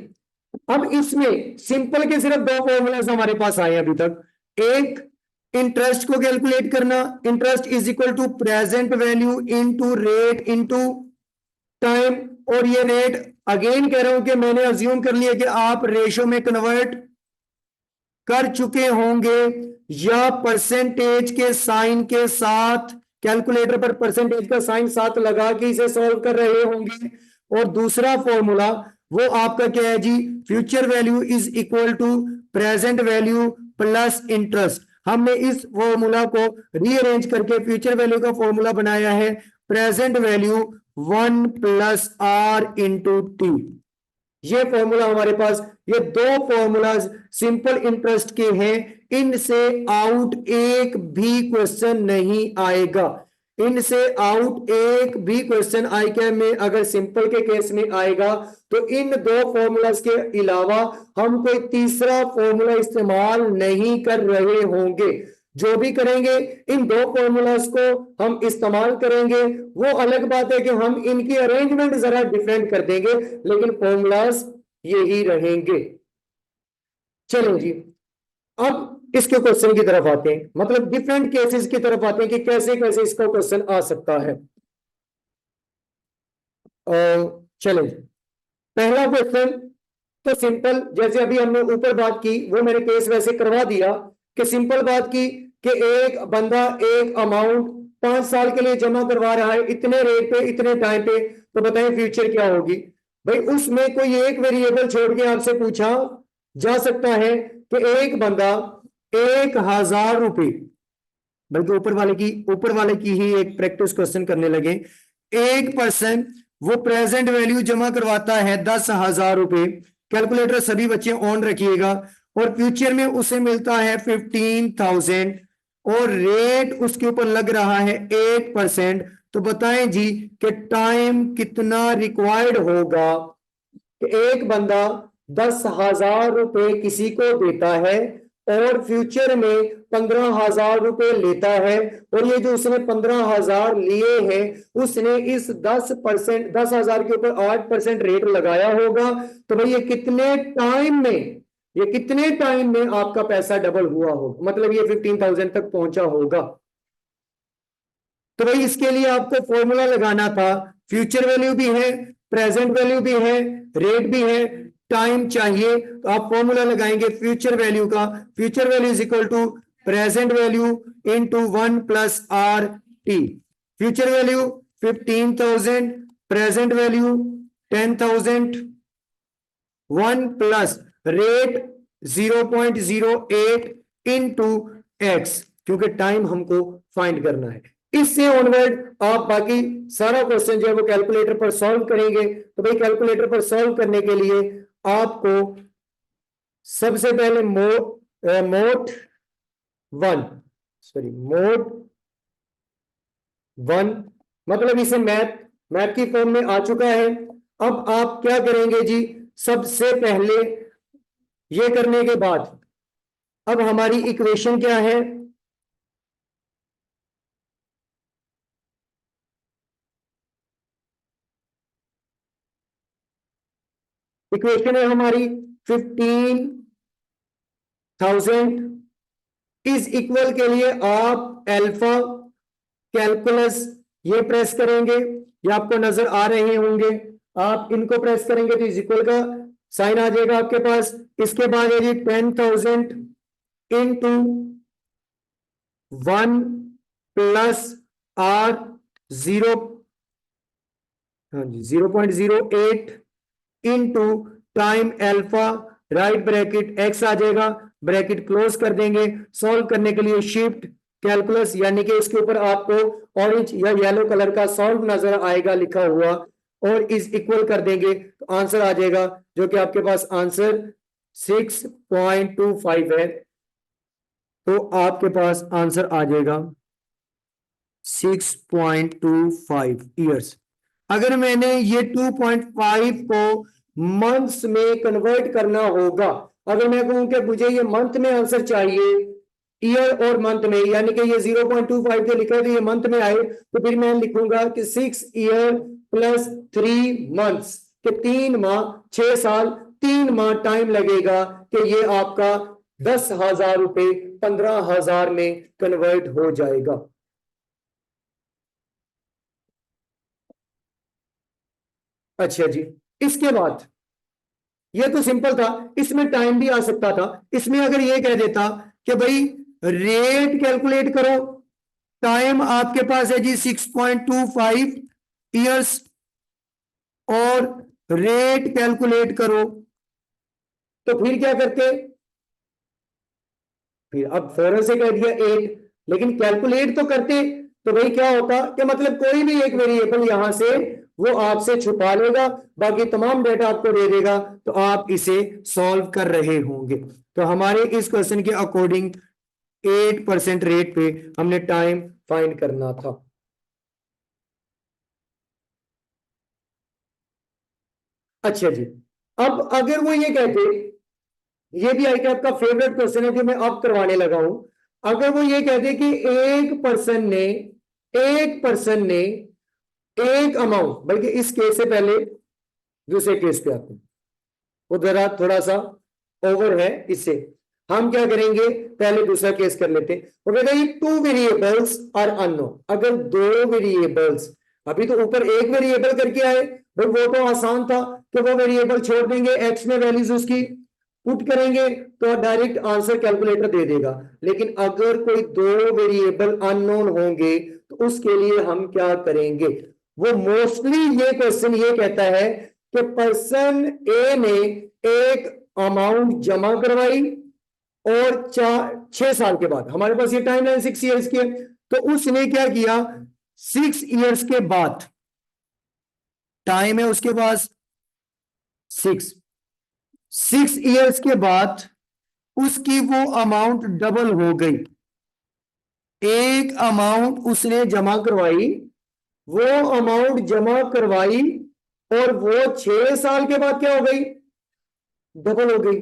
अब इसमें सिंपल के सिर्फ दो फॉर्मूलाज हमारे पास आए अभी तक। एक, इंटरेस्ट को कैलकुलेट करना, interest is equal to present value into rate into time. और ये रेट अगेन कह रहा हूं कि मैंने अज्यूम कर लिया कि आप रेशो में कन्वर्ट कर चुके होंगे या परसेंटेज के साइन के साथ, कैलकुलेटर पर परसेंटेज का साइन साथ लगा के इसे सॉल्व कर रहे होंगे। और दूसरा फॉर्मूला वो आपका क्या है जी, future value is equal to present value plus interest. हमने इस फॉर्मूला को रीअरेंज करके फ्यूचर वैल्यू का फॉर्मूला बनाया है present value 1 plus R into T. ये फॉर्मूला हमारे पास, ये दो फॉर्मूलाज सिंपल इंटरेस्ट के हैं। इनसे आउट एक भी क्वेश्चन नहीं आएगा। इनसे आउट एक भी क्वेश्चन आई में अगर सिंपल के केस में आएगा तो इन दो फॉर्मूलाज के अलावा हम कोई तीसरा फॉर्मूला इस्तेमाल नहीं कर रहे होंगे। जो भी करेंगे इन दो फॉर्मूलाज को हम इस्तेमाल करेंगे। वो अलग बात है कि हम इनकी अरेंजमेंट जरा डिफरेंट कर देंगे, लेकिन फॉर्मूलाज यही रहेंगे। चलें जी, अब इसके क्वेश्चन की तरफ आते हैं, मतलब डिफरेंट केसेस की तरफ आते हैं कि कैसे कैसे इसका क्वेश्चन आ सकता है। चलें, पहला क्वेश्चन तो सिंपल, जैसे अभी हमने ऊपर बात की वो मैंने केस वैसे करवा दिया कि सिंपल बात की कि एक बंदा एक अमाउंट 5 साल के लिए जमा करवा रहा है इतने रेट पे इतने टाइम पे, तो बताएं फ्यूचर क्या होगी। भाई उसमें कोई एक वेरिएबल छोड़ के आपसे पूछा जा सकता है कि एक बंदा 1000 रुपये, बल्कि ऊपर वाले की ही एक प्रैक्टिस क्वेश्चन करने लगे। एक पर्सन वो प्रेजेंट वैल्यू जमा करवाता है 10,000 रुपए, कैलकुलेटर सभी बच्चे ऑन रखिएगा, और फ्यूचर में उसे मिलता है 15,000 और रेट उसके ऊपर लग रहा है 8%। तो बताएं जी कि टाइम कितना रिक्वायर्ड होगा कि एक बंदा 10,000 रुपए किसी को देता है और फ्यूचर में 15,000 रुपए लेता है, और ये जो उसने 15,000 लिए हैं उसने इस 10%, 10,000 के ऊपर 8% रेट लगाया होगा। तो भाई ये कितने टाइम में आपका पैसा डबल हुआ होगा, मतलब ये 15,000 तक पहुंचा होगा। तो भाई इसके लिए आपको फॉर्मूला लगाना था, फ्यूचर वैल्यू भी है, प्रेजेंट वैल्यू भी है, रेट भी है, टाइम चाहिए, तो आप फॉर्मूला लगाएंगे फ्यूचर वैल्यू का। Future value is equal to present value into 1 plus R T. Future value 15,000, present value 10,000, 1 plus rate 0.08 into X, क्योंकि टाइम हमको फाइंड करना है। इससे ऑनवर्ड आप बाकी सारा क्वेश्चन जो है वो कैलकुलेटर पर सॉल्व करेंगे। तो भाई कैलकुलेटर पर सॉल्व करने के लिए आपको सबसे पहले मोड वन, मतलब इसे मैथ की फॉर्म में आ चुका है। अब आप क्या करेंगे जी, सबसे पहले ये करने के बाद अब हमारी इक्वेशन क्या है, इक्वेशन है हमारी 15,000 इज इक्वल के लिए आप अल्फा कैलकुलस ये प्रेस करेंगे, ये आपको नजर आ रहे होंगे, आप इनको प्रेस करेंगे तो इज इक्वल का साइन आ जाएगा आपके पास। इसके बाद है जी 10,000 इंटू 1 प्लस आर 0, हाँ जी 0.08 into time alpha, right bracket X आ जाएगा, ब्रैकेट क्लोज कर देंगे। सॉल्व करने के लिए शिफ्ट कैलकुलस यानी कि इसके ऊपर आपको ऑरेंज या येलो कलर का सॉल्व नजर आएगा लिखा हुआ, और इज इक्वल कर देंगे तो आंसर आ जाएगा, जो कि आपके पास आंसर 6.25 है। तो आपके पास आंसर आ जाएगा 6.25 ईयर्स। अगर मैंने ये 2.5 को मंथ्स में कन्वर्ट करना होगा, अगर मैं कहूं कि मुझे ये मंथ में आंसर चाहिए, ईयर और मंथ में, यानी कि ये 0.25 जो लिखा है तो ये मंथ में आए, तो फिर मैं लिखूंगा कि 6 ईयर प्लस 3 मंथ्स, कि 3 माह 6 साल, 3 माह टाइम लगेगा कि ये आपका 10,000 रुपए 15,000 में कन्वर्ट हो जाएगा। अच्छा जी, इसके बाद ये तो सिंपल था, इसमें टाइम भी आ सकता था। इसमें अगर ये कह देता कि भाई रेट कैलकुलेट करो, टाइम आपके पास है जी 6.25 ईयर्स, और रेट कैलकुलेट करो, तो फिर क्या करते, फिर अब फौरन से कह दिया 8, लेकिन कैलकुलेट तो करते, तो भाई क्या होता कि मतलब कोई भी एक वेरिएबल यहां से वो आपसे छुपा लेगा, बाकी तमाम डेटा आपको दे देगा, तो आप इसे सॉल्व कर रहे होंगे। तो हमारे इस क्वेश्चन के अकॉर्डिंग 8% रेट पे हमने टाइम फाइंड करना था। अच्छा जी, अब अगर वो ये कहते, ये भी आई कैप का फेवरेट क्वेश्चन है जो मैं अब करवाने लगा हूं, अगर वो ये कहते कि एक पर्सन ने एक अमाउंट, बल्कि इस केस से पहले दूसरे केस पे आते हैं, वो जरा थोड़ा सा ओवर है, इससे हम क्या करेंगे, पहले दूसरा केस कर लेते हैं। वो कहते हैं 2 वेरिएबल्स आर अननोन, अगर 2 वेरिएबल्स, अभी तो ऊपर एक वेरिएबल करके आए भाई, वो तो आसान था कि वो वेरिएबल छोड़ देंगे, एक्स में वैल्यूज उसकी पुट करेंगे तो डायरेक्ट आंसर कैलकुलेटर दे देगा। लेकिन अगर कोई 2 वेरिएबल अननोन होंगे तो उसके लिए हम क्या करेंगे, वो मोस्टली ये क्वेश्चन ये कहता है कि पर्सन ए ने एक अमाउंट जमा करवाई, और 6 साल के बाद, हमारे पास ये टाइम लाइन 6 ईयर्स की है, तो उसने क्या किया, 6 ईयर्स के बाद, टाइम है उसके पास 6, 6 ईयर्स के बाद उसकी वो अमाउंट डबल हो गई। एक अमाउंट उसने जमा करवाई, वो अमाउंट जमा करवाई, और वो 6 साल के बाद क्या हो गई, डबल हो गई।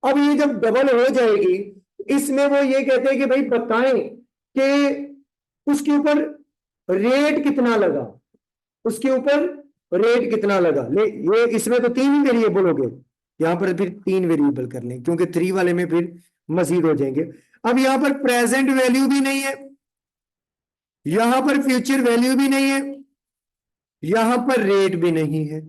अब ये जब डबल हो जाएगी, इसमें वो ये कहते हैं कि भाई बताएं कि उसके ऊपर रेट कितना लगा, उसके ऊपर रेट कितना लगा। ले ये इसमें तो 3 ही वेरिएबल हो गए, यहां पर फिर 3 वेरिएबल कर लें, क्योंकि 3 वाले में फिर मजीद हो जाएंगे। अब यहां पर प्रेजेंट वैल्यू भी नहीं है, यहां पर फ्यूचर वैल्यू भी नहीं है, यहां पर रेट भी नहीं है।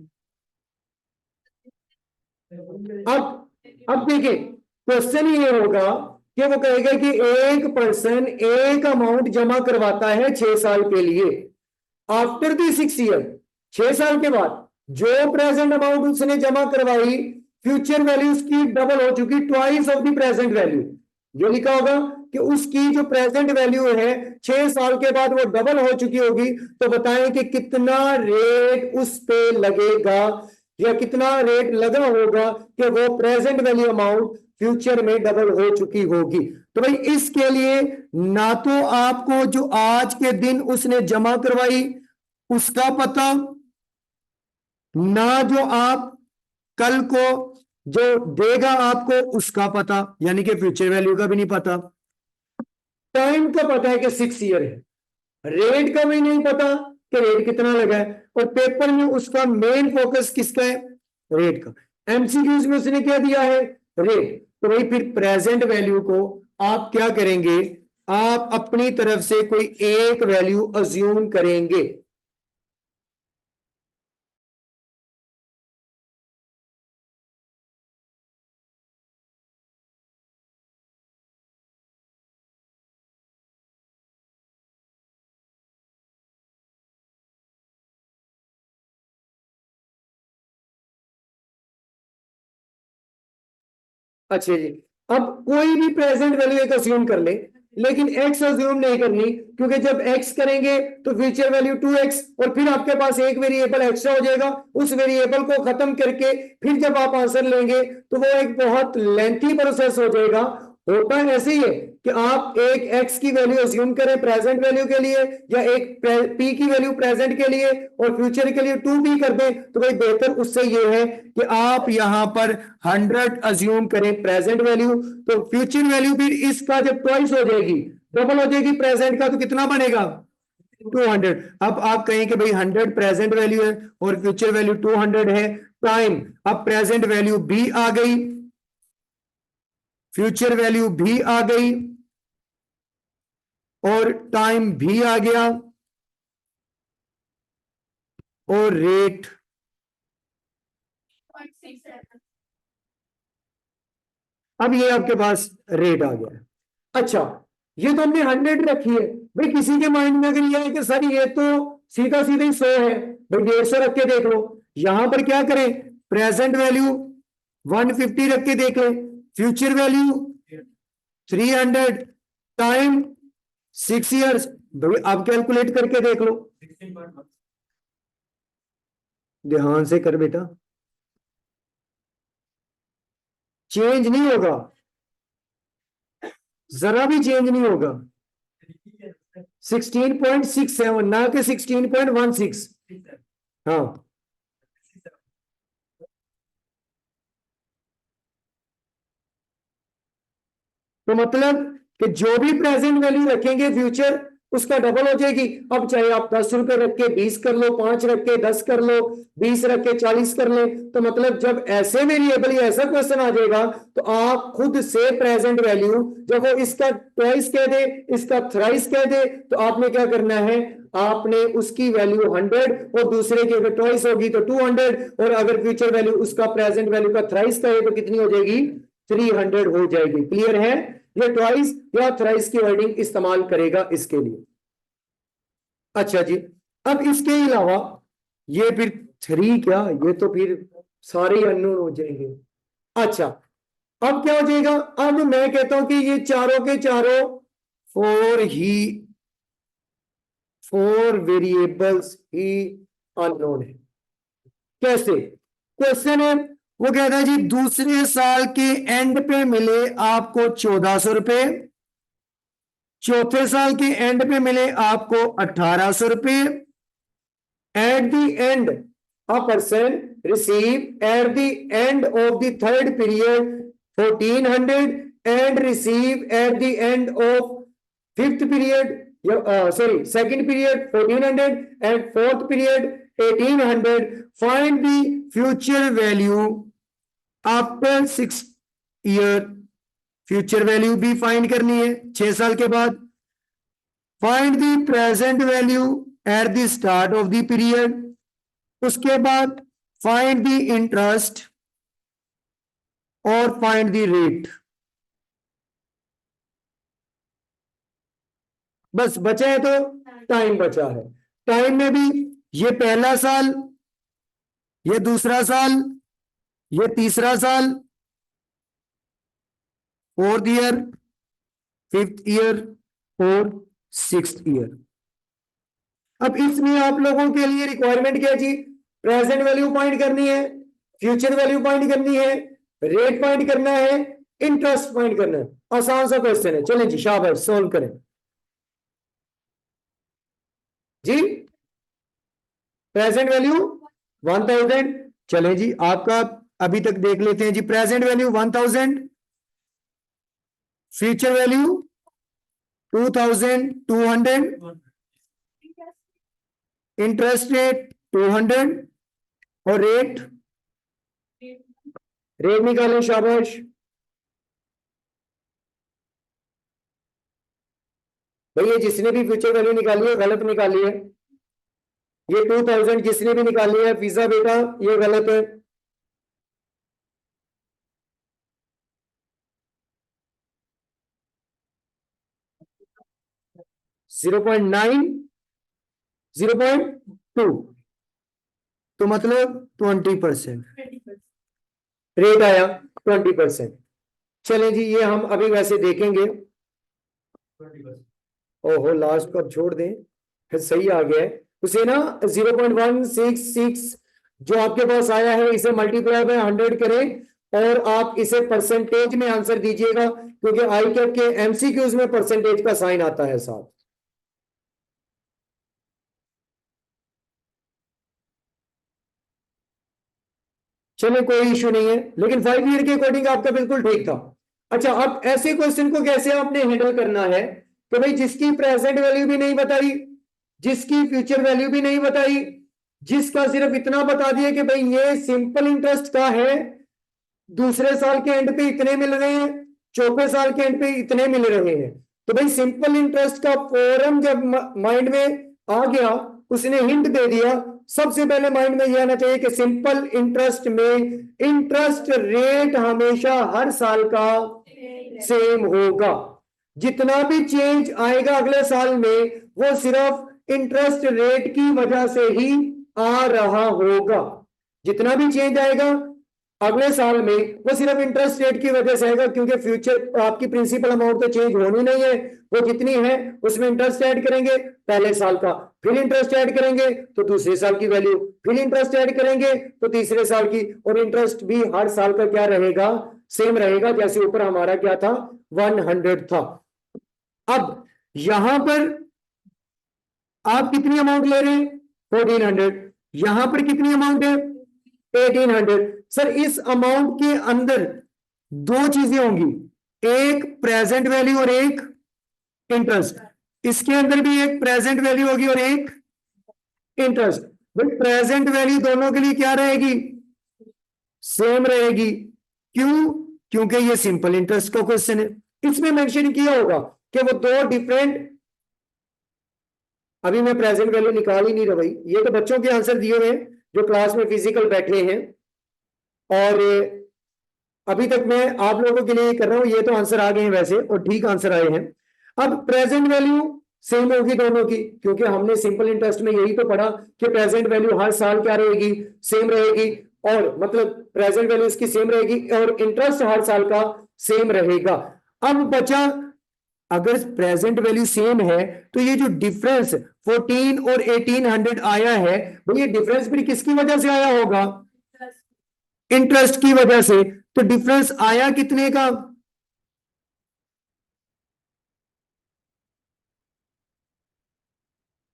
अब देखिए, क्वेश्चन ये होगा कि वो कहेगा कि एक पर्सन एक अमाउंट जमा करवाता है 6 साल के लिए, आफ्टर दी 6 ईयर, 6 साल के बाद जो प्रेजेंट अमाउंट उसने जमा करवाई, फ्यूचर वैल्यू उसकी डबल हो चुकी, twice of the present value, ये लिखा होगा कि उसकी जो प्रेजेंट वैल्यू है 6 साल के बाद वो डबल हो चुकी होगी। तो बताएं कि कितना रेट उस पे लगेगा, या कितना रेट लगा होगा कि वो प्रेजेंट वैल्यू अमाउंट फ्यूचर में डबल हो चुकी होगी। तो भाई इसके लिए ना तो आपको जो आज के दिन उसने जमा करवाई उसका पता, ना जो आप कल को जो देगा आपको उसका पता, यानी कि फ्यूचर वैल्यू का भी नहीं पता। टाइम का पता है कि 6 ईयर है, रेट का भी नहीं पता कि रेट कितना लगा है, और पेपर में उसका मेन फोकस किसका है? रेट का। एमसीक्यूज में उसने क्या दिया है? रेट। तो भाई फिर प्रेजेंट वैल्यू को आप क्या करेंगे? आप अपनी तरफ से कोई एक वैल्यू अज्यूम करेंगे। अच्छा जी, अब कोई भी प्रेजेंट वैल्यू एक अज्यूम कर ले, लेकिन एक्स अज्यूम नहीं करनी, क्योंकि जब एक्स करेंगे तो फ्यूचर वैल्यू 2x, और फिर आपके पास एक वेरिएबल एक्स्ट्रा हो जाएगा। उस वेरिएबल को खत्म करके फिर जब आप आंसर लेंगे तो वो एक बहुत लेंथी प्रोसेस हो जाएगा। होता है ऐसे ही है कि आप एक एक्स की वैल्यू अज्यूम करें प्रेजेंट वैल्यू के लिए, या एक पी की वैल्यू प्रेजेंट के लिए, और फ्यूचर के लिए 2p कर दें, तो भाई बेहतर उससे ये है कि आप यहां पर 100 अज्यूम करें प्रेजेंट वैल्यू। तो फ्यूचर वैल्यू फिर इसका जब ट्वाइस हो जाएगी, डबल हो जाएगी प्रेजेंट का, तो कितना बनेगा? 200। अब आप कहें कि भाई 100 प्रेजेंट वैल्यू है और फ्यूचर वैल्यू 200 है। टाइम, अब प्रेजेंट वैल्यू भी आ गई, फ्यूचर वैल्यू भी आ गई, और टाइम भी आ गया, और रेट। अब ये आपके पास रेट आ गया। अच्छा, ये तो हमने 100 रखी है। भाई किसी के माइंड में अगर ये है कि सर ये तो सीधा सीधा ही 100 है, भाई 150 रख के देख लो। यहां पर क्या करें? प्रेजेंट वैल्यू 150 रख के देख ले, फ्यूचर वैल्यू 300, टाइम 6 ईयर्स। भाई आप कैलकुलेट करके देख लो, ध्यान से कर बेटा, चेंज नहीं होगा, जरा भी चेंज नहीं होगा। 16.67 ना कि 16.16। हाँ, तो मतलब कि जो भी प्रेजेंट वैल्यू रखेंगे फ्यूचर उसका डबल हो जाएगी। अब चाहे आप 10 रुपए रख के 20 कर लो, 5 रख के 10 कर लो, 20 रख के 40 कर ले, तो मतलब जब ऐसे वेरिएबल या ऐसा क्वेश्चन आ जाएगा तो आप खुद से प्रेजेंट वैल्यू, जब वो इसका ट्वाइस कह दे, इसका थ्राइस कह दे, तो आपने क्या करना है? आपने उसकी वैल्यू 100 और दूसरे की अगर ट्वाइस होगी तो 200, और अगर फ्यूचर वैल्यू उसका प्रेजेंट वैल्यू का थ्राइस कहे तो कितनी हो जाएगी? 300 हो जाएगी। क्लियर है? ये ट्वाइस या थ्राइस की वर्डिंग इस्तेमाल करेगा इसके लिए। अच्छा जी, अब इसके अलावा ये फिर 3 क्या, ये तो फिर सारे ही अननोन हो जाएंगे। अच्छा, अब क्या हो जाएगा? अब मैं कहता हूं कि ये चारों के चारों फोर वेरिएबल्स ही अननोन है। कैसे? क्वेश्चन है, वो कहता है जी दूसरे साल के एंड पे मिले आपको 1400 रुपए, चौथे साल के एंड पे मिले आपको 1800 रुपए। At the end a person receive at the end of the third period 1400 and receive at the end of fifth period, sorry, second period 1400 and fourth period 1800. Find the future value after 6 year। Future value भी फाइंड करनी है 6 साल के बाद। Find the present value at the start of the period. उसके बाद फाइंड द इंटरेस्ट और फाइंड द रेट। बस बचा है तो टाइम बचा है। टाइम में भी ये पहला साल, ये दूसरा साल, ये तीसरा साल, फोर्थ ईयर, फिफ्थ ईयर और सिक्स्थ ईयर। अब इसमें आप लोगों के लिए रिक्वायरमेंट क्या जी? प्रेजेंट वैल्यू पॉइंट करनी है, फ्यूचर वैल्यू पॉइंट करनी है, रेट पॉइंट करना है, इंटरेस्ट पॉइंट करना है। आसान सा क्वेश्चन है, चलें जी शाबाश सोल्व करें जी। Present value 1000। चले जी, आपका अभी तक देख लेते हैं जी। Present value 1000, future value 2200, interest rate 200 और रेट रेट निकालें, शाबाश। भैया जिसने भी फ्यूचर वैल्यू निकाली है गलत निकाली है। ये 2000 जिसने भी निकाली है पिज्जा बेटा, ये गलत है। 0.9, 0.2, तो मतलब 20% रेट आया, 20%। चलें जी, ये हम अभी वैसे देखेंगे। ओहो, लास्ट को अब छोड़ दें, फिर सही आ गया है उसे ना। 0.166 जो आपके पास आया है, इसे मल्टीप्लाई बाय 100 करें और आप इसे परसेंटेज में आंसर दीजिएगा, क्योंकि आई कैट के एमसीक्यूज में परसेंटेज का साइन आता है साथ। चलिए कोई इशू नहीं है, लेकिन 5 ईयर के अकॉर्डिंग आपका बिल्कुल ठीक था। अच्छा, अब ऐसे क्वेश्चन को कैसे आपने हैंडल करना है कि भाई जिसकी प्रेजेंट वैल्यू भी नहीं बताई, जिसकी फ्यूचर वैल्यू भी नहीं बताई, जिसका सिर्फ इतना बता दिया कि भाई ये सिंपल इंटरेस्ट का है, दूसरे साल के एंड पे इतने मिल रहे हैं, चौथे साल के एंड पे इतने मिल रहे हैं। तो भाई सिंपल इंटरेस्ट का फॉर्म जब माइंड में आ गया, उसने हिंट दे दिया। सबसे पहले माइंड में यह आना चाहिए कि सिंपल इंटरेस्ट में इंटरेस्ट रेट हमेशा हर साल का सेम होगा। जितना भी चेंज आएगा अगले साल में, वो सिर्फ इंटरेस्ट रेट की वजह से ही आ रहा होगा। जितना भी चेंज आएगा अगले साल में, वो सिर्फ इंटरेस्ट रेट की वजह से आएगा, क्योंकि फ्यूचर आपकी प्रिंसिपल अमाउंट तो चेंज होनी नहीं है। वो जितनी है उसमें इंटरेस्ट ऐड करेंगे पहले साल का, फिर इंटरेस्ट ऐड करेंगे तो दूसरे साल की वैल्यू, फिर इंटरेस्ट ऐड करेंगे तो तीसरे साल की, और इंटरेस्ट भी हर साल का क्या रहेगा, सेम रहेगा। जैसे ऊपर हमारा क्या था, 100 था। अब यहां पर आप कितनी अमाउंट ले रहे हैं, 1400। यहां पर कितनी अमाउंट है, 1800। सर इस अमाउंट के अंदर दो चीजें होंगी, एक प्रेजेंट वैल्यू और एक इंटरेस्ट। इसके अंदर भी एक प्रेजेंट वैल्यू होगी और एक इंटरेस्ट। भाई प्रेजेंट वैल्यू दोनों के लिए क्या रहेगी, सेम रहेगी। क्यों, क्योंकि ये सिंपल इंटरेस्ट का क्वेश्चन है। इसमें मेंशन किया होगा कि वो दो डिफरेंट, अभी मैं प्रेजेंट वैल्यू निकाल ही नहीं रहा भाई, ये तो बच्चों के आंसर दिए हुए हैं जो क्लास में फिजिकल बैठे हैं, और अभी तक मैं आप लोगों के लिए कर रहा हूं। ये तो आंसर आ गए हैं वैसे, और ठीक आंसर आए हैं। अब प्रेजेंट वैल्यू सेम होगी दोनों की, क्योंकि हमने सिंपल इंटरेस्ट में यही तो पढ़ा कि प्रेजेंट वैल्यू हर साल क्या रहेगी, सेम रहेगी। और मतलब प्रेजेंट वैल्यू इसकी सेम रहेगी और इंटरेस्ट हर साल का सेम रहेगा। अब बचा, अगर प्रेजेंट वैल्यू सेम है तो ये जो डिफरेंस 14 और 1800 आया है, भाई ये डिफरेंस भी किसकी वजह से आया होगा, इंटरेस्ट की वजह से। तो डिफरेंस आया कितने का,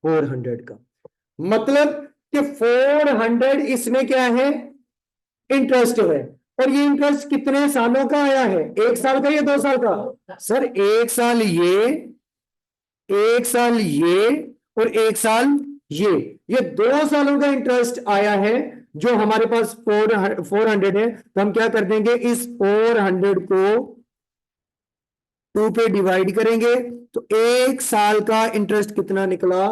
400 का। मतलब कि 400 इसमें क्या है, इंटरेस्ट है। और ये इंटरेस्ट कितने सालों का आया है, एक साल का या 2 साल का, सर एक साल ये, एक साल ये, और एक साल ये 2 सालों का इंटरेस्ट आया है जो हमारे पास 400 है। तो हम क्या कर देंगे, इस 400 को 2 पे डिवाइड करेंगे तो एक साल का इंटरेस्ट कितना निकला,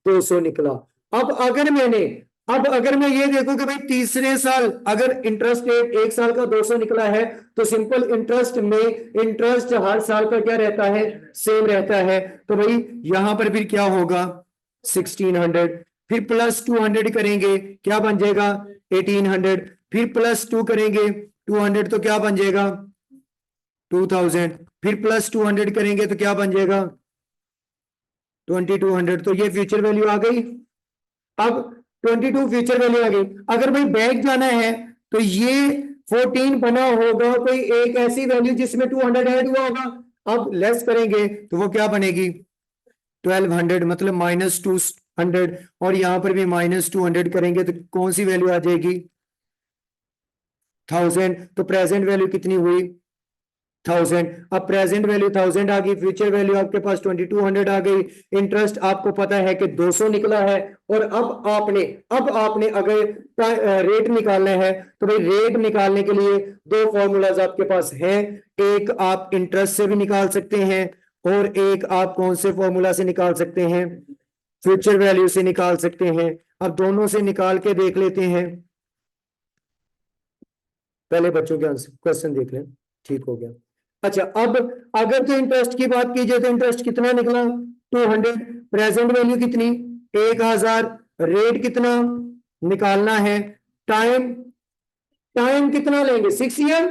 200 निकला। अब अगर मैं ये देखूं कि भाई तीसरे साल अगर इंटरेस्ट रेट एक साल का 200 निकला है, तो सिंपल इंटरेस्ट में इंटरेस्ट हर साल का क्या रहता है, सेम रहता है। तो भाई यहां पर फिर क्या होगा, 1600, फिर प्लस 200 करेंगे क्या बन जाएगा, 1800, फिर प्लस 2 करेंगे 200 तो क्या बन जाएगा, 2000, फिर प्लस 200 करेंगे तो क्या बन जाएगा, 2200। तो ये फ्यूचर वैल्यू आ गई। अब 22 फ्यूचर वैल्यू आ गई। अगर भाई बैक जाना है तो ये 14 बना होगा कोई एक ऐसी वैल्यू जिसमें 200 ऐड हुआ होगा। अब लेस करेंगे तो वो क्या बनेगी, 1200 मतलब -200, और यहाँ पर भी -200 करेंगे तो कौन सी वैल्यू आ जाएगी? 1000। तो प्रेजेंट वैल्यू कितनी हुई? 1000। अब प्रेजेंट वैल्यू 1000 आ गई, फ्यूचर वैल्यू आपके पास 2200 आ गई। इंटरेस्ट आपको पता है कि 200 निकला है। और अब आपने अगर रेट निकालना है तो भाई रेट निकालने के लिए दो फॉर्मूलाज आपके पास हैं। एक आप इंटरेस्ट से भी निकाल सकते हैं, और एक आप कौन से फॉर्मूला से निकाल सकते हैं? फ्यूचर वैल्यू से निकाल सकते हैं। अब दोनों से निकाल के देख लेते हैं। पहले बच्चों के आंसर क्वेश्चन देख लें। ठीक हो गया। अच्छा, अब अगर तो इंटरेस्ट की बात की जाए तो इंटरेस्ट कितना निकला? 200। प्रेजेंट वैल्यू कितनी? 1000। रेट कितना निकालना है? टाइम, टाइम कितना लेंगे? 6 ईयर।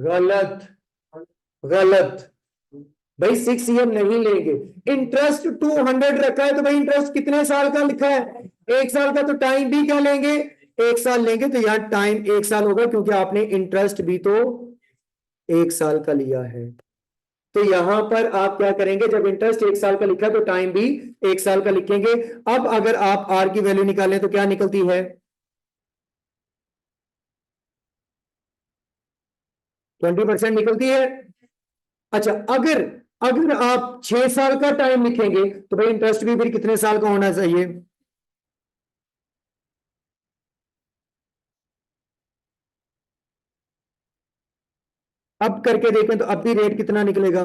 गलत, गलत। भाई 6 ईयर नहीं लेंगे। इंटरेस्ट 200 रखा है तो भाई इंटरेस्ट कितने साल का लिखा है? 1 साल का। तो टाइम भी क्या लेंगे? 1 साल लेंगे। तो यहाँ टाइम 1 साल होगा, क्योंकि आपने इंटरेस्ट भी तो 1 साल का लिया है। तो यहां पर आप क्या करेंगे? जब इंटरेस्ट 1 साल का लिखा तो टाइम भी 1 साल का लिखेंगे। अब अगर आप आर की वैल्यू निकालें तो क्या निकलती है? 20% निकलती है। अच्छा, अगर अगर आप 6 साल का टाइम लिखेंगे तो भाई इंटरेस्ट भी फिर कितने साल का होना चाहिए? अब करके देखें तो अब भी रेट कितना निकलेगा?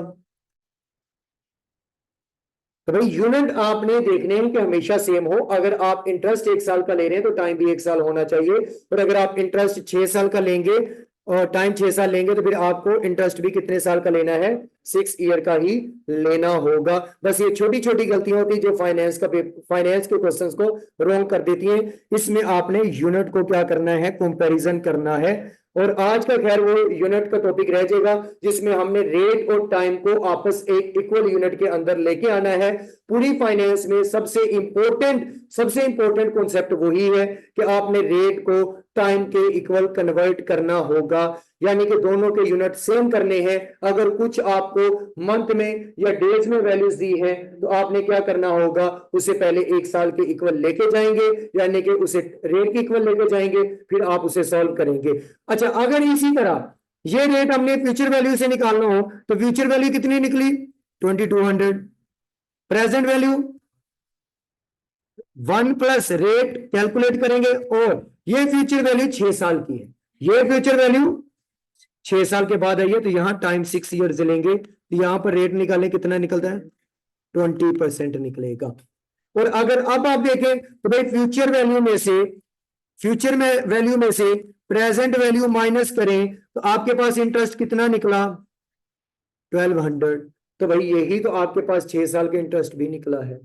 तो भाई यूनिट आपने देखने हैं कि हमेशा सेम हो। अगर आप इंटरेस्ट 1 साल का ले रहे हैं तो टाइम भी 1 साल होना चाहिए। और अगर आप इंटरेस्ट 6 साल का लेंगे और टाइम 6 साल लेंगे तो फिर आपको इंटरेस्ट भी कितने साल का लेना है? 6 ईयर का ही लेना होगा। बस ये छोटी छोटी गलतियां होती है जो फाइनेंस के क्वेश्चंस को रॉन्ग कर देती हैं। इसमें आपने यूनिट को क्या करना है? कंपैरिजन करना है। और आज का खैर वो यूनिट का टॉपिक रह जाएगा, जिसमें हमने रेट और टाइम को आपस एक इक्वल यूनिट के अंदर लेके आना है। पूरी फाइनेंस में सबसे इंपॉर्टेंट कॉन्सेप्ट वही है कि आपने रेट को टाइम के इक्वल कन्वर्ट करना होगा, यानी कि दोनों के यूनिट सेम करने हैं। अगर कुछ आपको मंथ में या डेज में वैल्यूज दी है तो आपने क्या करना होगा? उसे पहले 1 साल के इक्वल लेके जाएंगे, यानी कि उसे रेट के इक्वल लेके जाएंगे, फिर आप उसे सॉल्व करेंगे। अच्छा, अगर इसी तरह ये रेट हमने फ्यूचर वैल्यू से निकालना हो तो फ्यूचर वैल्यू कितनी निकली? 2200। Present value 1 plus rate calculate करेंगे, और ये फ्यूचर वैल्यू 6 साल की है। ये फ्यूचर वैल्यू 6 साल के बाद आई है, तो यहां टाइम 6 ईयर्स लेंगे तो यहां पर रेट निकालें, कितना निकलता है? 20% निकलेगा। और अगर अब आप देखें तो भाई फ्यूचर में वैल्यू में से प्रेजेंट वैल्यू माइनस करें तो आपके पास इंटरेस्ट कितना निकला? 1200। तो भाई यही तो आपके पास 6 साल का इंटरेस्ट भी निकला है।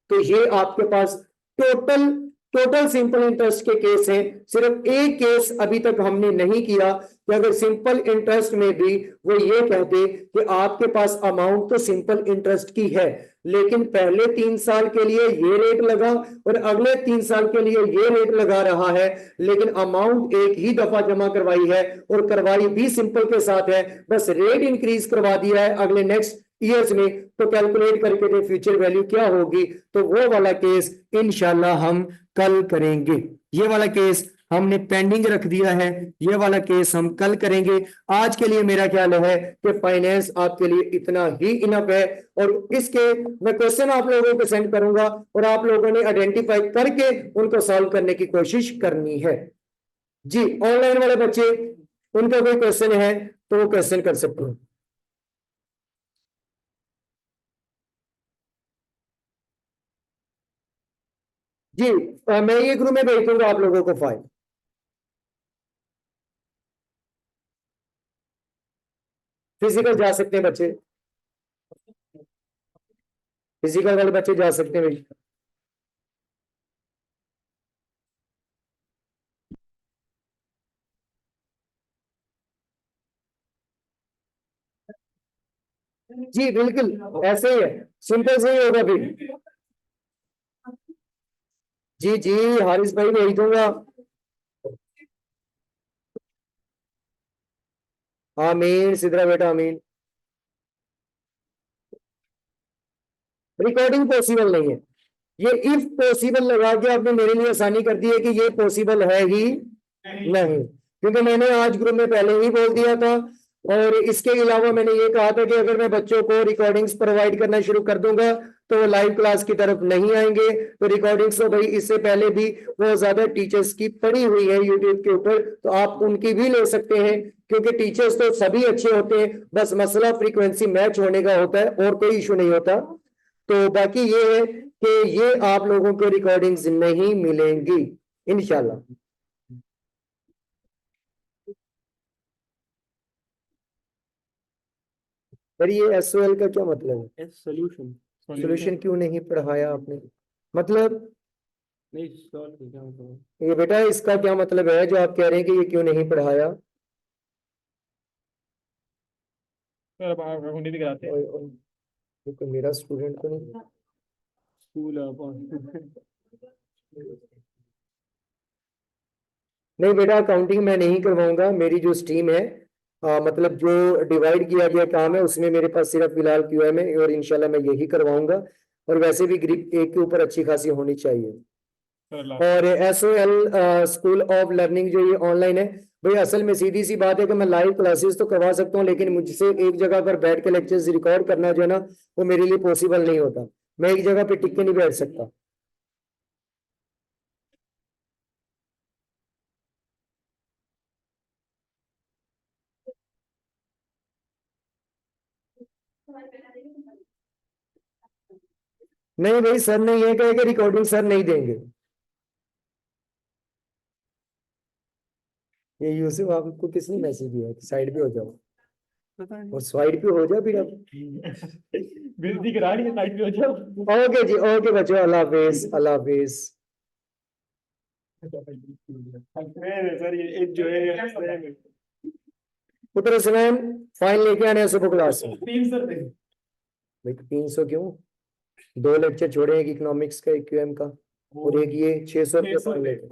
तो ये आपके पास टोटल टोटल सिंपल इंटरेस्ट के केस हैं। सिर्फ एक केस अभी तक हमने नहीं किया कि अगर सिंपल इंटरेस्ट में भी वो ये कहते कि आपके पास अमाउंट तो सिंपल इंटरेस्ट की है, लेकिन पहले 3 साल के लिए ये रेट लगा और अगले 3 साल के लिए ये रेट लगा रहा है, लेकिन अमाउंट एक ही दफा जमा करवाई है और करवाई भी सिंपल के साथ है, बस रेट इंक्रीज करवा दिया है अगले नेक्स्ट ईयर्स में। तो कैलकुलेट करके दे फ्यूचर वैल्यू क्या होगी, तो वो वाला केस इंशाल्लाह हम कल करेंगे। ये वाला केस हमने पेंडिंग रख दिया है, ये वाला केस हम कल करेंगे। आज के लिए मेरा ख्याल है कि फाइनेंस आपके लिए इतना ही इनफ है। और इसके मैं क्वेश्चन आप लोगों को सेंड करूंगा और आप लोगों ने आइडेंटिफाई करके उनको सॉल्व करने की कोशिश करनी है। जी, ऑनलाइन वाले बच्चे, उनका कोई क्वेश्चन है तो वो क्वेश्चन कर सकते हो। जी, मैं ये ग्रुप में भेज दूंगा आप लोगों को फाइल। फिजिकल जा सकते हैं बच्चे, फिजिकल वाले बच्चे जा सकते हैं। जी बिल्कुल ऐसे ही है, सिंपल से ही होगा फिर। जी जी, हारिस भाई भेज दूंगा। आमीन, सिद्रा बेटा आमीन। रिकॉर्डिंग पॉसिबल नहीं है। ये इफ पॉसिबल लगा के आपने मेरे लिए आसानी कर दी है कि ये पॉसिबल है ही नहीं, क्योंकि मैंने आज ग्रुप में पहले ही बोल दिया था। और इसके अलावा मैंने ये कहा था कि अगर मैं बच्चों को रिकॉर्डिंग्स प्रोवाइड करना शुरू कर दूंगा तो वो लाइव क्लास की तरफ नहीं आएंगे। तो रिकॉर्डिंग्स तो भाई इससे पहले भी बहुत ज्यादा टीचर्स की पड़ी हुई है यूट्यूब के ऊपर, तो आप उनकी भी ले सकते हैं, क्योंकि टीचर्स तो सभी अच्छे होते हैं, बस मसला फ्रीक्वेंसी मैच होने का होता है और कोई इशू नहीं होता। तो बाकी ये है कि ये आप लोगों को रिकॉर्डिंग्स नहीं मिलेंगी इंशाल्लाह। पर ये एसओएल का क्या मतलब है? सोल्यूशन सोल्यूशन क्यों नहीं पढ़ाया आपने? मतलब नहीं सॉल्व क्या मतलब ये बेटा इसका क्या मतलब है जो आप कह रहे हैं कि ये क्यों नहीं पढ़ाया? सर अब आप अकाउंट नहीं कराते ये कोई मेरा स्टूडेंट तो नहीं? स्कूल नहीं बेटा, अकाउंटिंग मैं नहीं करवाऊंगा। मेरी जो स्ट्रीम है, मतलब जो डिवाइड किया गया काम है, उसमें मेरे पास सिर्फ फिलहाल क्यूएम है और इंशाल्लाह मैं यही करवाऊंगा। और वैसे भी ग्रिप एक के ऊपर अच्छी खासी होनी चाहिए। और एसओएल स्कूल ऑफ लर्निंग जो ये ऑनलाइन है, भाई असल में सीधी सी बात है कि मैं लाइव क्लासेस तो करवा सकता हूँ, लेकिन मुझसे एक जगह पर बैठ के लेक्चर्स रिकॉर्ड करना जो है ना, वो मेरे लिए पॉसिबल नहीं होता। मैं एक जगह पे टिक के नहीं बैठ सकता। नहीं भाई, सर ने ये कहा कि रिकॉर्डिंग सर नहीं देंगे। ये यूसुफ आपको किसने मैसेज किया कि साइड पे हो जाओ? पता नहीं और साइड पे हो जाओ फिर अब। बिजली करा रही है साइड पे हो जाओ ओके जी, ओके बच्चों, अल्लाह हाफिज, अल्लाह हाफिज। सर ये जो है पुत्र सुनैन, फाइन लेके आने सुबह क्लास में। 300 भाई 300 क्यों? 2 लेक्चर छोड़े, एक इकोनॉमिक्स का, एक क्यूएम का, और एक ये 600 रुपये फाइन लेके।